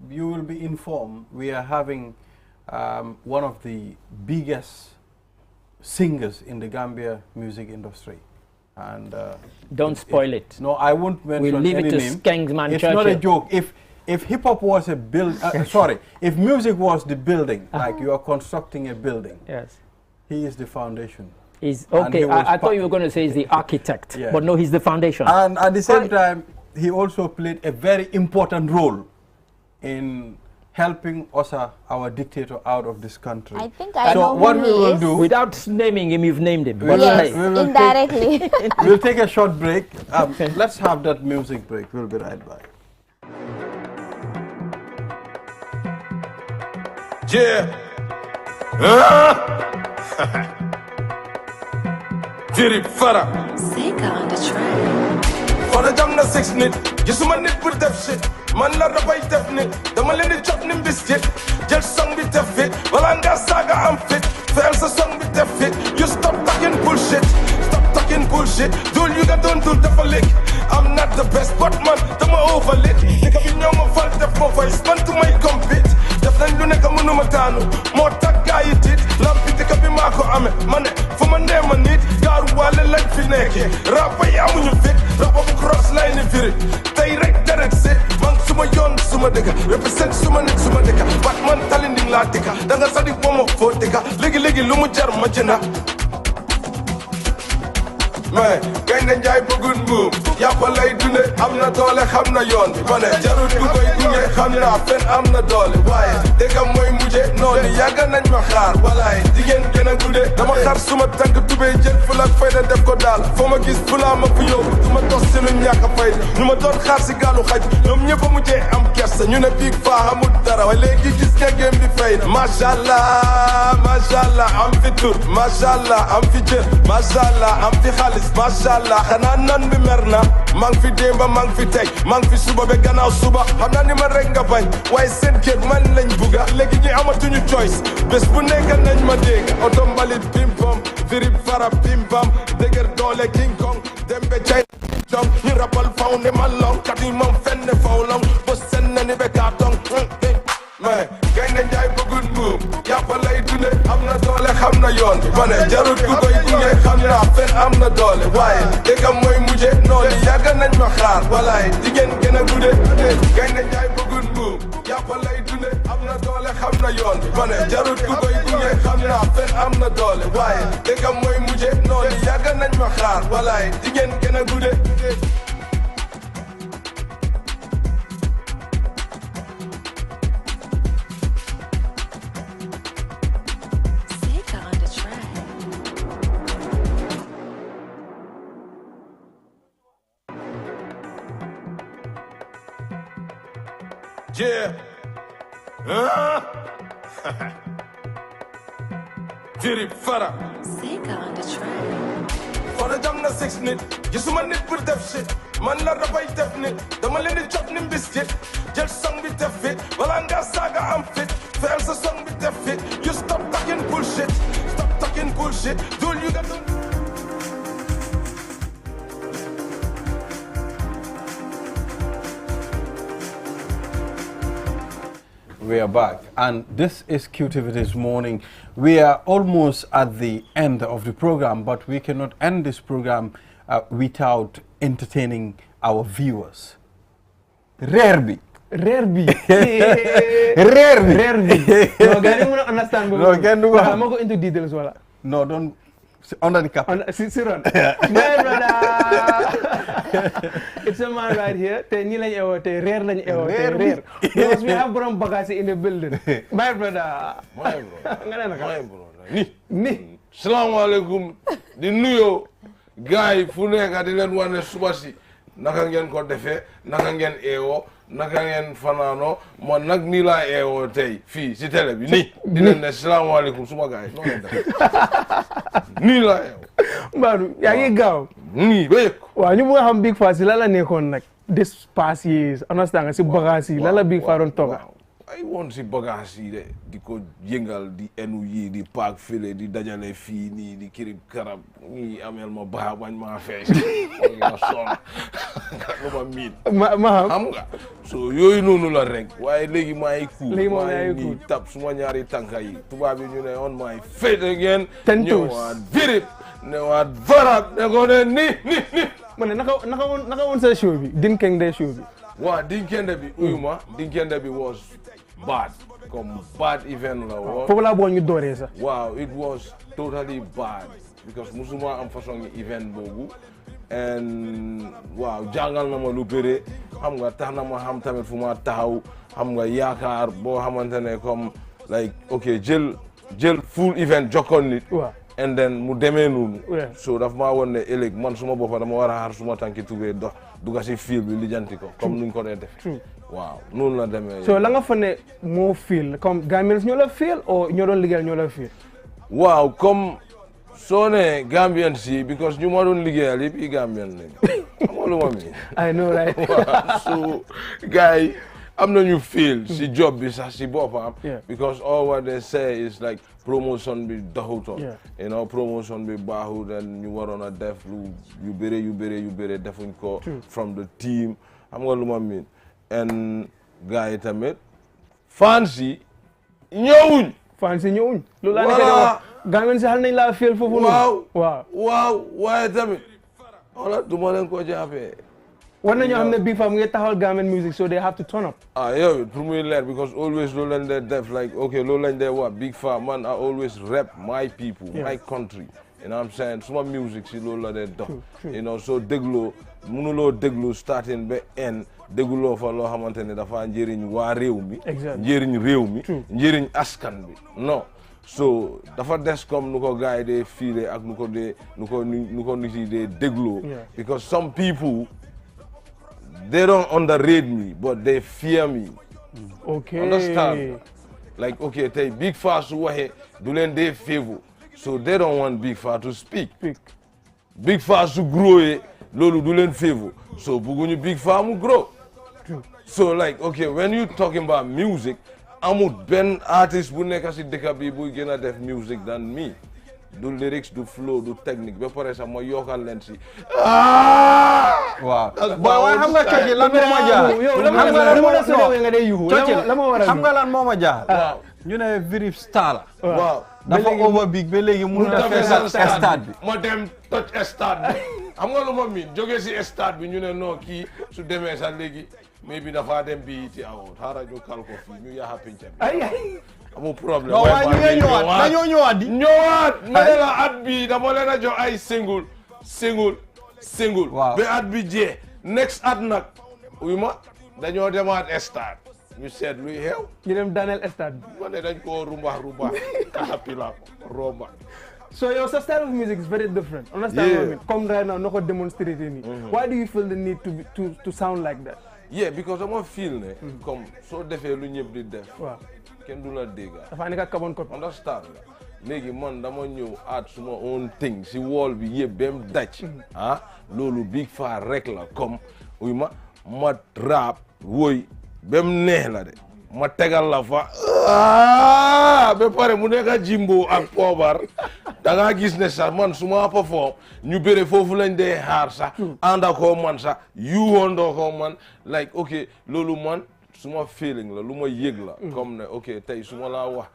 Speaker 1: you will be informed. We are having one of the biggest singers in the Gambia music industry. And
Speaker 3: don't spoil it.
Speaker 1: No, I won't mention
Speaker 3: we'll leave
Speaker 1: any
Speaker 3: it to
Speaker 1: name.
Speaker 3: Skengsman
Speaker 1: It's
Speaker 3: Churchill.
Speaker 1: not a joke. If hip hop was a sorry, if music was the building, like you are constructing a building,
Speaker 3: yes,
Speaker 1: he is the foundation.
Speaker 3: He's okay. I thought you were going to say he's the architect, but no, he's the foundation.
Speaker 1: And at the same time, he also played a very important role in helping Osa, our dictator, out of this country.
Speaker 2: I think I know
Speaker 1: what
Speaker 2: who
Speaker 1: we
Speaker 2: he
Speaker 1: will
Speaker 2: is.
Speaker 1: do,
Speaker 3: without naming him, you've named him.
Speaker 2: Yes, indirectly.
Speaker 1: We'll take a short break. Let's have that music break. We'll be right back.
Speaker 5: Yeah. Diri Fara.
Speaker 6: Sega on the track.
Speaker 5: For the jam na 6 nit. Gisuma nit pour def shit. Man la rabay def nit. Dama len di chop nim biscuit. Jël song bi def fit. Wala nga saga am fit. Feel sa song bi def fit. You stop talking bullshit. Stop talking bullshit. Dul you got don't do dafa lick. I'm not the best, but man, dama overlit. Nika bi ñoo ma fal def ma voice. Man to my compete. Def nañ lu nekk mënuma daanu. Moo tax gaa yi tiit. Lampi tika bi maa ko ame. Ma ne fu ma nee ma nit. Gaaru waale lañ fi nekkee. Rapa yi amuñu fit. Rapa bu cross line ni firi. Tey rek deret si. Man suma yoon suma dëkka. Represent suma nit suma dëkka. Batman talinding laa dëkka. Danga sadi wama foo dëkka. Léegi lu mu jar ma jënda. mais gaynde njaay bëggul mbuum yàppa lay dunde am na doole xam na yoon bi ma ne jarut ku koy gunge xam naa fen am na doole waaye déggam mooy mujje noonu yàgg nañ ma xaar walaay jigéen gën a gudde dama xar suma tànk tubéy jël fula ak fayda def ko daal foo ma gis fulaa ma fi yóbbu du ma tos si lu ñàkk a fayda ñu ma doon xaar si gaalu xaj ñoom ñëpp a mujjee am kersa ñu ne biig faa amul dara waaye léegi gis nga game bi fay na macha allah am fi tur macha allah am fi jër macha allah am fi xaalis macha allah xanaa nan bi mer na maa ngi fi démba maa ngi fi tey maa ngi fi suba ba gannaaw suba xam naa ni man rek nga bañ waaye seen kër man lañ buga léegi ñi amatuñu choice bés bu nekk nañ ma dégg oto mbalit pim pom firib fara pim pam dëgër doole king kong dembe cay dong ñu rapal faw ne ma long kat yi moom fenn faw long bo sen na ni be kaatong mais gaynde njaay bëggul mbuum yàppa lay dunde am na doole xam na yoon bi ma ne jarut ku koy gunge xam naa fen am na doole waaye déggam mooy mujje noonu yàgg nañ ma xaar walaay jigéen gën a gudde gaynde njaay bëggul mbuum yàppa lay dunde am na doole xam na yoon bi ma ne jarut ku koy gunge xam naa fen am na doole waaye déggam mooy mujje noonu yàgg nañ ma xaar walaay jigéen gën a gudde
Speaker 6: Sega on the track.
Speaker 5: Yeah. Firib fara
Speaker 6: Sega on the track.
Speaker 5: Fara jam na 6 nit gisuma nit bu def shit man la rabay def nit dama leen di chop ni biscuit jël song bi def fit wala nga saaga am fit feel sa song bi def fit you stop talking bullshit dude you got
Speaker 1: We are back, and this is QTV This Morning. We are almost at the end of the program, but we cannot end this program without entertaining our viewers. Rare bi.
Speaker 7: Rare bi.
Speaker 1: Rare bi.
Speaker 7: Rare bi. No, gars yi mën a understand.
Speaker 1: No, kenn du ko xam.
Speaker 7: Ma ko into details wala.
Speaker 1: No, don't. Under the cap.
Speaker 7: Siron. My brother. It's a man right here. Te ni lañ ewo te rare lañ ewo te rare. Because we have borom bagage in the building. My brother.
Speaker 5: My brother.
Speaker 7: Nga ne naka?
Speaker 5: My brother.
Speaker 7: Ni.
Speaker 5: Salaamaaleykum di nuyoo gars yi fu nekk di leen wane suba si naka ngeen ko defee naka ngeen eewoo naka ngeen fanaanoo man nag nii laa eewoo tey fii si télé bi nii di leen ne salaamaaleykum suma gars yi noo leen def nii laa eewoo.
Speaker 7: Mbadu yaa ngi gaaw.
Speaker 5: nii ba yëg ko.
Speaker 7: Waaw ñu bëgg a xam Big Faa si lan la nekkoon nag this past years understand nga si bagage yi lan la Big Faa doon tooga.
Speaker 5: ay woon si bagage yi de di ko yëngal di enu yi di paak file di dajale fii nii di kirib karab ñii amel ma baax bañ maa fees nga sonn lu ma miin
Speaker 7: ma
Speaker 5: xam nga so yooyu noonu la rek waaye léegi maa ngi cool
Speaker 7: léegi moom
Speaker 5: maa
Speaker 7: yaa
Speaker 5: ngi
Speaker 7: ngi
Speaker 5: nii tab suma ñaari tànka yi tubaab yi ñu ne on my feet again
Speaker 7: Ten toes.
Speaker 5: ñëwaat virib ne waat varab ne ko ne ni
Speaker 7: ma ne naka woon sa show bi Dinkeng Day show bi.
Speaker 5: waa dinkende bi uyuma dinkende bi was bad comme bad event la woon
Speaker 7: foofu laa boo ñu dooree sax.
Speaker 5: wow it was totally bad because musuma am façon event boobu and waaw jàngal na ma lu bëre xam nga tax na ma xam tamit fu ma taxaw xam nga yaakaar boo xamante ne comme like ok jël full event jokkoon nit
Speaker 7: waaw
Speaker 5: and then mu demee noonu
Speaker 7: Yeah.
Speaker 5: so daf maa woon ne ëllëg man suma boppa dama war a xaar suma tànki tubee dox dugga si fil bi lijjanti ko comme nuñ ko dee def waaw noonu la demee
Speaker 7: so la nga fa ne moo feel comme Gambians ñoo la feel o ñoo doon liggéeyal ñoo la feel.
Speaker 5: waaw comme soo ne Gambian si because ñu ma doon liggéeyal yëpp i Gambian lañ xam nga lu ma miin
Speaker 7: I know right.
Speaker 5: waaw so gars yi am nañu feel si job bi sax si boppam
Speaker 7: Yeah.
Speaker 5: because all what they say is like promotion bi doxutoon
Speaker 7: Yeah.
Speaker 5: you know promotion bi baaxut and ñu waroon a def lu yu bëre defuñ ko from the team xam nga lu ma miin and gars yi tamit fans yi ñëwuñ
Speaker 7: fan si ñëwuñ. loolu laa
Speaker 5: Voilà.
Speaker 7: nekk di wax Gambians si xal nañ laa feel foofu noonu.
Speaker 5: waaw waaye tamit wala du ma leen ko jàppee
Speaker 7: war nañoo xam ne Big Faa mu ngi taxawal Gambian music so they have to turn up.
Speaker 5: yow pour muy leer because always loolu lañ dee def like okay loolu lañ dee wax Big Faa man I always rep my people
Speaker 7: Yeah.
Speaker 5: my country
Speaker 8: You know what I'm saying? Suma music si loolu la dee dox. You know, so dégloo mënuloo déglu starting ba end dégloo fa loo xamante ne dafa njëriñ waa réew mi. njëriñ réew mi. njëriñ askan bi non. So dafa des comme nu ko gars yi dee fiile ak nu ko nit yi dee dégloo. Because some people they don't underrate me but they fear me.
Speaker 7: Okay.
Speaker 8: Understand? Like okay, tey Big Faa su waxee du leen dee favor. So they don't want Big Faa to speak. Big Faa su growee loolu du leen favor. So bëgguñu Big Faa mu grow. So like okay, when you talking about music, amut benn artiste bu nekk si dëkk bi buy gën a def music than me. Du lyrics, du flow, du technique ba pare sax ma yokkal leen si.
Speaker 1: waaw waaye xam nga cooci lan moo ma jaar. xam nga lan moo ma jaar. ñu ne Virif Star la.
Speaker 8: waaw
Speaker 1: dafa over big ba léegi mënut a feesal stade bi.
Speaker 8: ma dem toj stade bi. xam nga lu ma miin jógee si stade bi ñu ne non kii su demee sax léegi mais bi dafa dem BET Awards xaaral ñu kal ko fii ñu yaxa pinca bi. amul problème
Speaker 1: waaye ñu ngi ñëwaat dañoo ñëwaat di.
Speaker 8: ñëwaat ma ne la at bi dama leen a jox ay single.
Speaker 1: waaw
Speaker 8: ba at bi jee next at nag uy ma dañoo demaat stade ñu seet luy xew.
Speaker 7: ñu dem Daniel stade bi.
Speaker 8: ma ne dañ koo rumbax katapila ko romba.
Speaker 7: So your style of music is very different. Understand what I mean? Come right now, no demonstrating it. Why do you feel the need to sound like that?
Speaker 8: Yeah, because I'm feel ne comme soo defee lu ñëpp di def.
Speaker 7: waaw
Speaker 8: kenn du la dégg.
Speaker 7: dafa nekk carbon copy.
Speaker 8: Understand nga léegi man dama ñëw add suma own thing si wall bi yëpp ba mu daj. loolu Big Faa rek la comme uy ma rap woy ba mu neex la de ma tegal la fa ba pare mu nekk Jimbo ak Poobar da ngaa gis ne sax man suma perform ñu bëre foofu lañ dee xaar sax ànd ak ko man sax yuwoondoo ko man like ok loolu man suma feeling la lu ma yëg la comme ne ok tey suma laa wax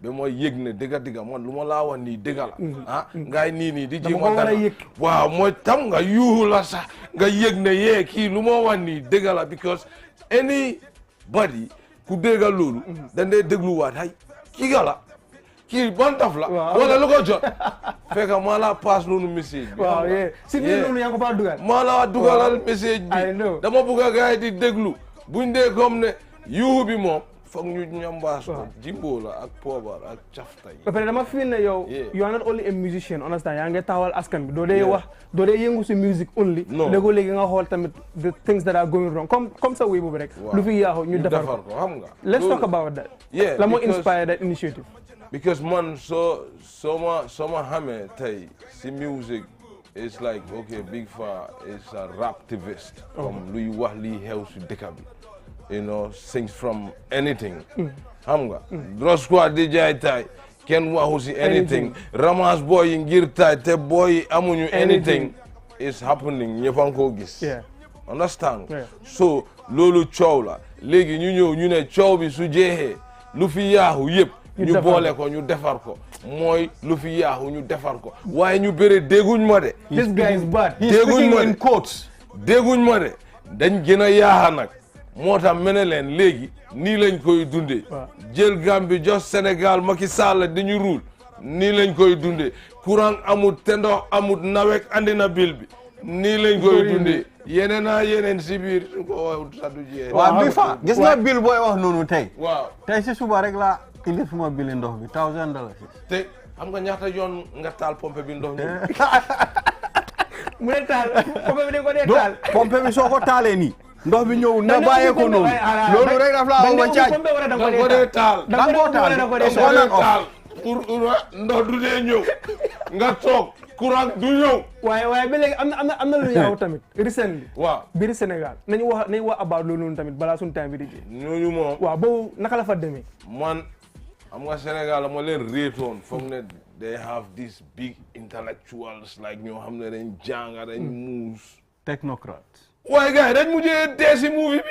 Speaker 8: ba ma yëg ne dëgga man lu ma laa wax nii dëgga la ngay nii di ji ma dara waaw mooy tam nga yuuxu la sax nga yëg ne yee kii lu ma wax nii dëgga la because anybody ku dégga loolu dañ dee dégluwaat hay kii gala kii ban taf la wala lu ko jot fekk maa la pass noonu message bi
Speaker 7: waaw si biir noonu yaa ngi ko faa dugal
Speaker 8: maa la dugalal message bi dama bëgg a gars yi di déglu buñ dee comme ne yuuxu bi moom foog ñu ñambaas ko Jimbo la ak Poobar ak cafta yi
Speaker 7: ba pare dama feel ne yow you are not only a musician understand yaa ngi taxawal askan bi doo dee wax doo dee yëngu si music only léegi nga xool tamit the things that are going wrong comme sa wéy boobu rek lu fi yaaxu ñu defar ko
Speaker 8: xam nga
Speaker 7: let's talk about that la moo inspire that initiative
Speaker 8: because man soo ma xamee tey si music it's like okay Big Faa is a raptivist comme luy wax liy xew si dëkk bi you know things from anything xam nga Dross Squad di jaay taay kenn waxu si anything Ramas boy yi ngir taay te boy yi amuñu anything is happening ñëpp a ngi koo gis understand so loolu coow la léegi ñu ñëw ñu ne coow bi su jeexee lu fi yaaxu yëpp ñu boole ko ñu defar ko mooy lu fi yaaxu ñu defar ko waaye ñu bëre dégguñ ma de
Speaker 7: this guy is bad
Speaker 8: dégguñ ma de dégguñ ma de dañ gën a yaaxa nag moo tax mene leen léegi nii lañ koy dundee jël Gambie jox Sénégal Macky Sall di ñu ruul nii lañ koy dundee courant amut te ndox amut nawek andi na bil bi nii lañ koy dundee yeneen si biir su ko waxut sax du jeex
Speaker 1: waaw Big Faa gis nga bil booy wax noonu tey
Speaker 8: waaw
Speaker 1: tey si suba rek la indi suma bili ndox bi $1000
Speaker 8: te xam nga ñaata yoon nga taal pompe bi ndox
Speaker 7: mu ne taal pompe bi dañ ko dee taal
Speaker 1: pompe bi soo ko taalee nii ndox bi ñëw na bàyyee ko noonu loolu rek daf laa ba caaj
Speaker 8: da ko dee taal
Speaker 1: da ko taal
Speaker 8: pour ndox du dee ñëw nga toog courant du ñëw
Speaker 7: waaye ba léegi am na lu yaaw tamit recently
Speaker 8: waaw
Speaker 7: biir Sénégal nañu wax about loolu noonu tamit balaa suñu temps bi di jeex
Speaker 8: ñooñu moom
Speaker 7: waaw boobu naka la fa demee
Speaker 8: man xam nga Sénégal ma leen réetoon foog ne they have these big intellectuals like ñoo xam ne dañ jànga dañ muus
Speaker 1: technocrate
Speaker 8: waaye gars yi dañ mujjee dee si movie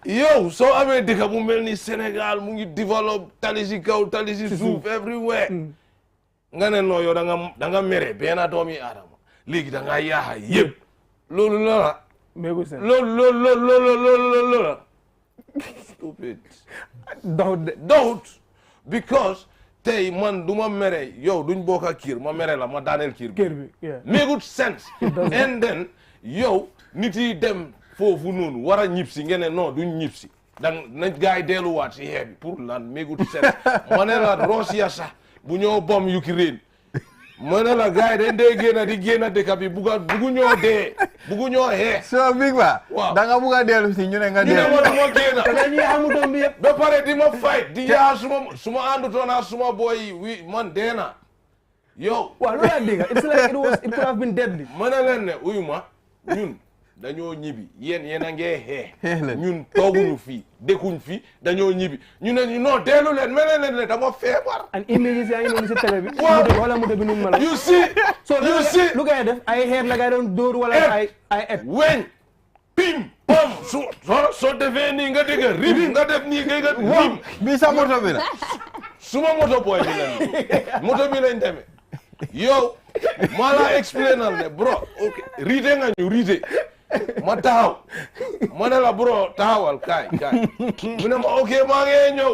Speaker 8: bi yow soo amee dëkk bu mel ni Sénégal mu ngi développe tali si kaw tali si suuf everywhere nga ne noo yow da nga mere benn doomi aadama léegi da nga yaaxa yëpp loolu la loolu la stupid doxut because tey man du ma mere yow duñ bokk ak kiir ma mere la ma daaneel kiir
Speaker 7: bi yeah.
Speaker 8: make good sense and then yow nit yi dem foofu noonu war a ñibsi ngeen ne non duñ ñibsi dan nañ gars yi delluwaat si xeex bi pour lan make good sense ma ne la Russia sax bu ñoo bom Ukraine ma ne la gars yi dañ dee di génn dëkk bi bugu ñoo dee bugu ñoo xeex
Speaker 1: so Big Ba
Speaker 8: waaw
Speaker 1: da nga bugg a dellu si ñu ne nga
Speaker 8: ñu ne
Speaker 1: dellu
Speaker 8: ma du ma génn
Speaker 7: te dañuy amutoon bi yëpp
Speaker 8: ba pare di ma fight di yaa suma àndutoon ak suma boy wi man dee na yow
Speaker 7: waaw loolu laa dégg it's like it could have been deadly
Speaker 8: ma ne leen ne uyu ma ñun dañoo ñibbi yéen a ngee
Speaker 1: Xeex leen.
Speaker 8: ñun tooguñu fii dëkkuñ fii dañoo ñibbi ñu ne ñu non dellu leen mel leen ne dama feebar
Speaker 7: and images yaa ngi noonu si télé bi
Speaker 8: Waaw.
Speaker 7: wala moto bi nu mu mel
Speaker 8: you see
Speaker 7: so
Speaker 8: you see
Speaker 7: lu ngay def ay xeer la ngay doon dóor wala ay et
Speaker 8: weñ pim pom soo defee nii nga dégg rim nga def nii nga rim
Speaker 1: bi sa moto bi la
Speaker 8: suma moto boy bi lañ moto bi lañ demee yow maa la explainal ne bro ok riite nga ñu riite ma taxaw ma ne la bro taxawal kaay mu ne ma ok maa ngi ñëw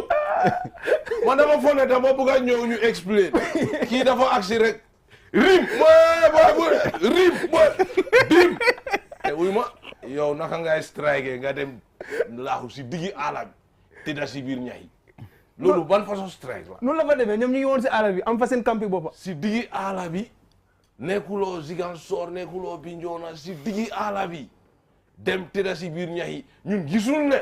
Speaker 8: man dama foog ne dama bëgg a ñëw ñu explain kii dafa agsi rek rim boy dim te wuy ma yow naka ngay strike nga dem laaxu si diggi àll bi tëdda si biir ñax yi loolu ban façon strike la
Speaker 7: noonu la fa demee ñoom ñu ngi woon si àll bi am fa seen campi boppa
Speaker 8: si diggi àll bi nekkuloo Ziguinchor nekkuloo Bignona si diggi àll bi dem tëdda si biir ñax yi ñun gisul ne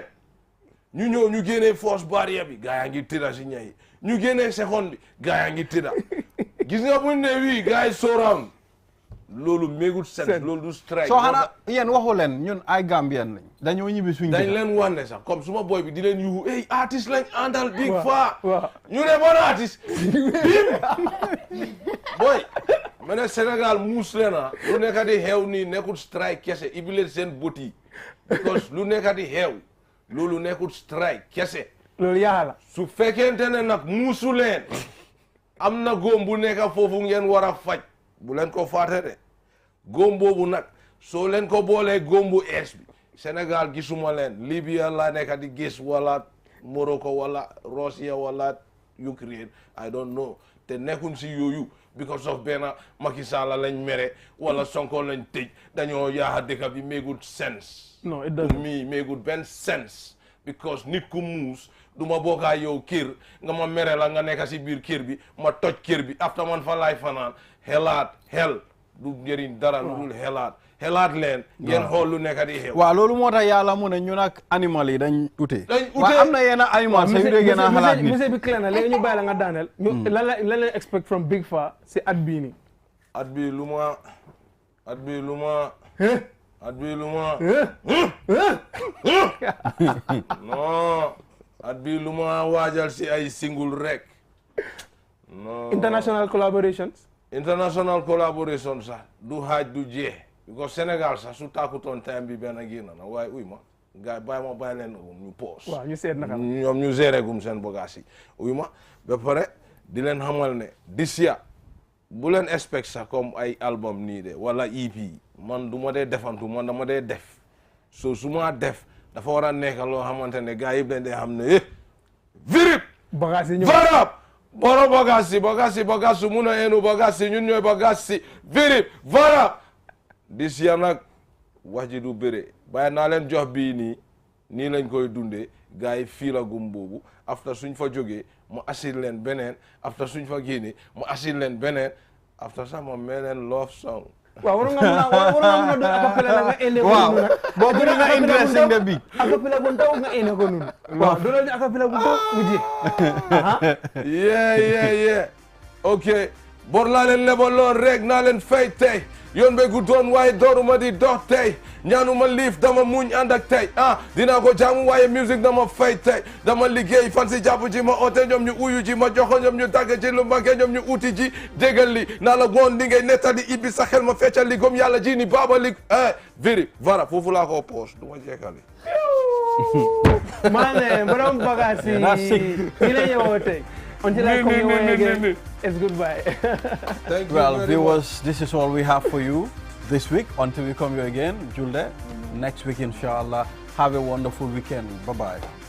Speaker 8: ñu ñëw ñu génnee force barrière bi gaa yaa ngi tëdda si ñax yi ñu génnee seconde bi gaa yaa ngi tëdda gis nga buñ ne wii gaa yi surround loolu mégut sense loolu du strike
Speaker 1: soo xanaa yéen waxu leen ñun ay Gambien lañ dañoo ñibbi suñ
Speaker 8: dañ
Speaker 1: dëkk
Speaker 8: leen wane sax comme suma boy bi di leen yuuxu hey artiste lañ àndal big
Speaker 7: Waaw,
Speaker 8: fa
Speaker 7: waaw.
Speaker 8: ñu ne bon artiste boy ma ne Sénégal muus lena lu nekk di xew nii nekkul strike kese ibi leen seen bët yi because lu nekk di xew loolu nekkul strike kese
Speaker 7: loolu yaa la
Speaker 8: su fekkente ne nag muusu leen am na góom bu nekk foofu ngeen war a faj bu leen ko fàtte de góom boobu nag soo leen ko boolee góom bu ees bi Sénégal gisuma leen Libya laa nekk di gis wala Morocco wala Russia wala Ukraine I don't know te nekkuñ si yooyu because of benn Macky Sall lañ mere wala Sonko lañ tëj dañoo yaaxa dëkk bi mégut sense
Speaker 7: non it
Speaker 8: to
Speaker 7: doesn't
Speaker 8: me mégut benn sense because nit ku muus du ma bokkaa yow kër nga ma mere la nga nekk si biir kër bi ma toj kër bi after man fa laay fanaan xel du njëriñ dara lu dul xelaat leen ngeen xool lu nekk di xew
Speaker 1: waaw loolu moo tax yàlla mu ne ñun ak animal yi dañ ute
Speaker 8: Dañ ute.
Speaker 1: waaw am na yenn animal sa yu dee gën a xalaat nit
Speaker 7: monsieur bi clair na léegi ñu bàyyi la nga daaneel ñu lan la expect from Big Faa si at bii nii
Speaker 8: at bi lu ma non at bi lu ma waajal si ay single rek non
Speaker 7: international collaborations
Speaker 8: international collaboration sax du haaj du jeex because Sénégal sax su tàkkutoon time bi benn génn na waaye uy ma gars yi bàyyi leen ñu poos
Speaker 7: waaw ñu seet naka la
Speaker 8: ñoom ñu géré gum seen bagage yi uy ma ba pare di leen xamal ne this year bu leen expect sax comme ay album nii de wala EP man du ma dee defantu man dama dee def so su ma def dafa war a nekk loo xamante ne gars yëpp dañ dee xam ne virip
Speaker 7: bagage yi ñëw
Speaker 8: varab boro bagage yi mun a enu bagage yi ñun ñooy bagage yi virip varab dis ya nag wax ji du bëre bàyyi naa leen jox bii nii lañ koy dundee gars yi fii la gum boobu after suñ fa jógee mu assil leen beneen after suñ fa génnee mu assil leen beneen after sax ma mee leen love song
Speaker 7: waaw waroon nga mën a doon acapella la nga ene ko
Speaker 1: waaw
Speaker 7: noonu nag
Speaker 1: boo gën a interesting de bi
Speaker 7: acapella bu ndaw nga ene ko noonu waaw doolal ñu acapella bu ndaw mu jeex
Speaker 8: yeah ok bor laa leen lebaloon rek naa leen fay tey yoon be guddoon waaye dooruma di dox tey ñaanuma liif dama muñ ànd ak tey dinaa ko jaamu waaye musique dama fay tey dama liggéey fan si jàpp ji ma oote ñoom ñu uyu ji ma joxo ñoom ñu dagg ci lu manqué ñoom ñu uti ji déggal li naa la woon li ngay nettali ibbi sa xel ma feccal li gom yàlla ji ni baaba li viri vara foofu laa ko poos du ma jekkali
Speaker 7: man borom bagage yi fii la ñëwoo tey until I come your way again it's goodbye.
Speaker 8: Thank you
Speaker 1: well
Speaker 8: very
Speaker 1: viewers this is all we have for you this week until we come here again Julde next week inshallah have a wonderful weekend bye bye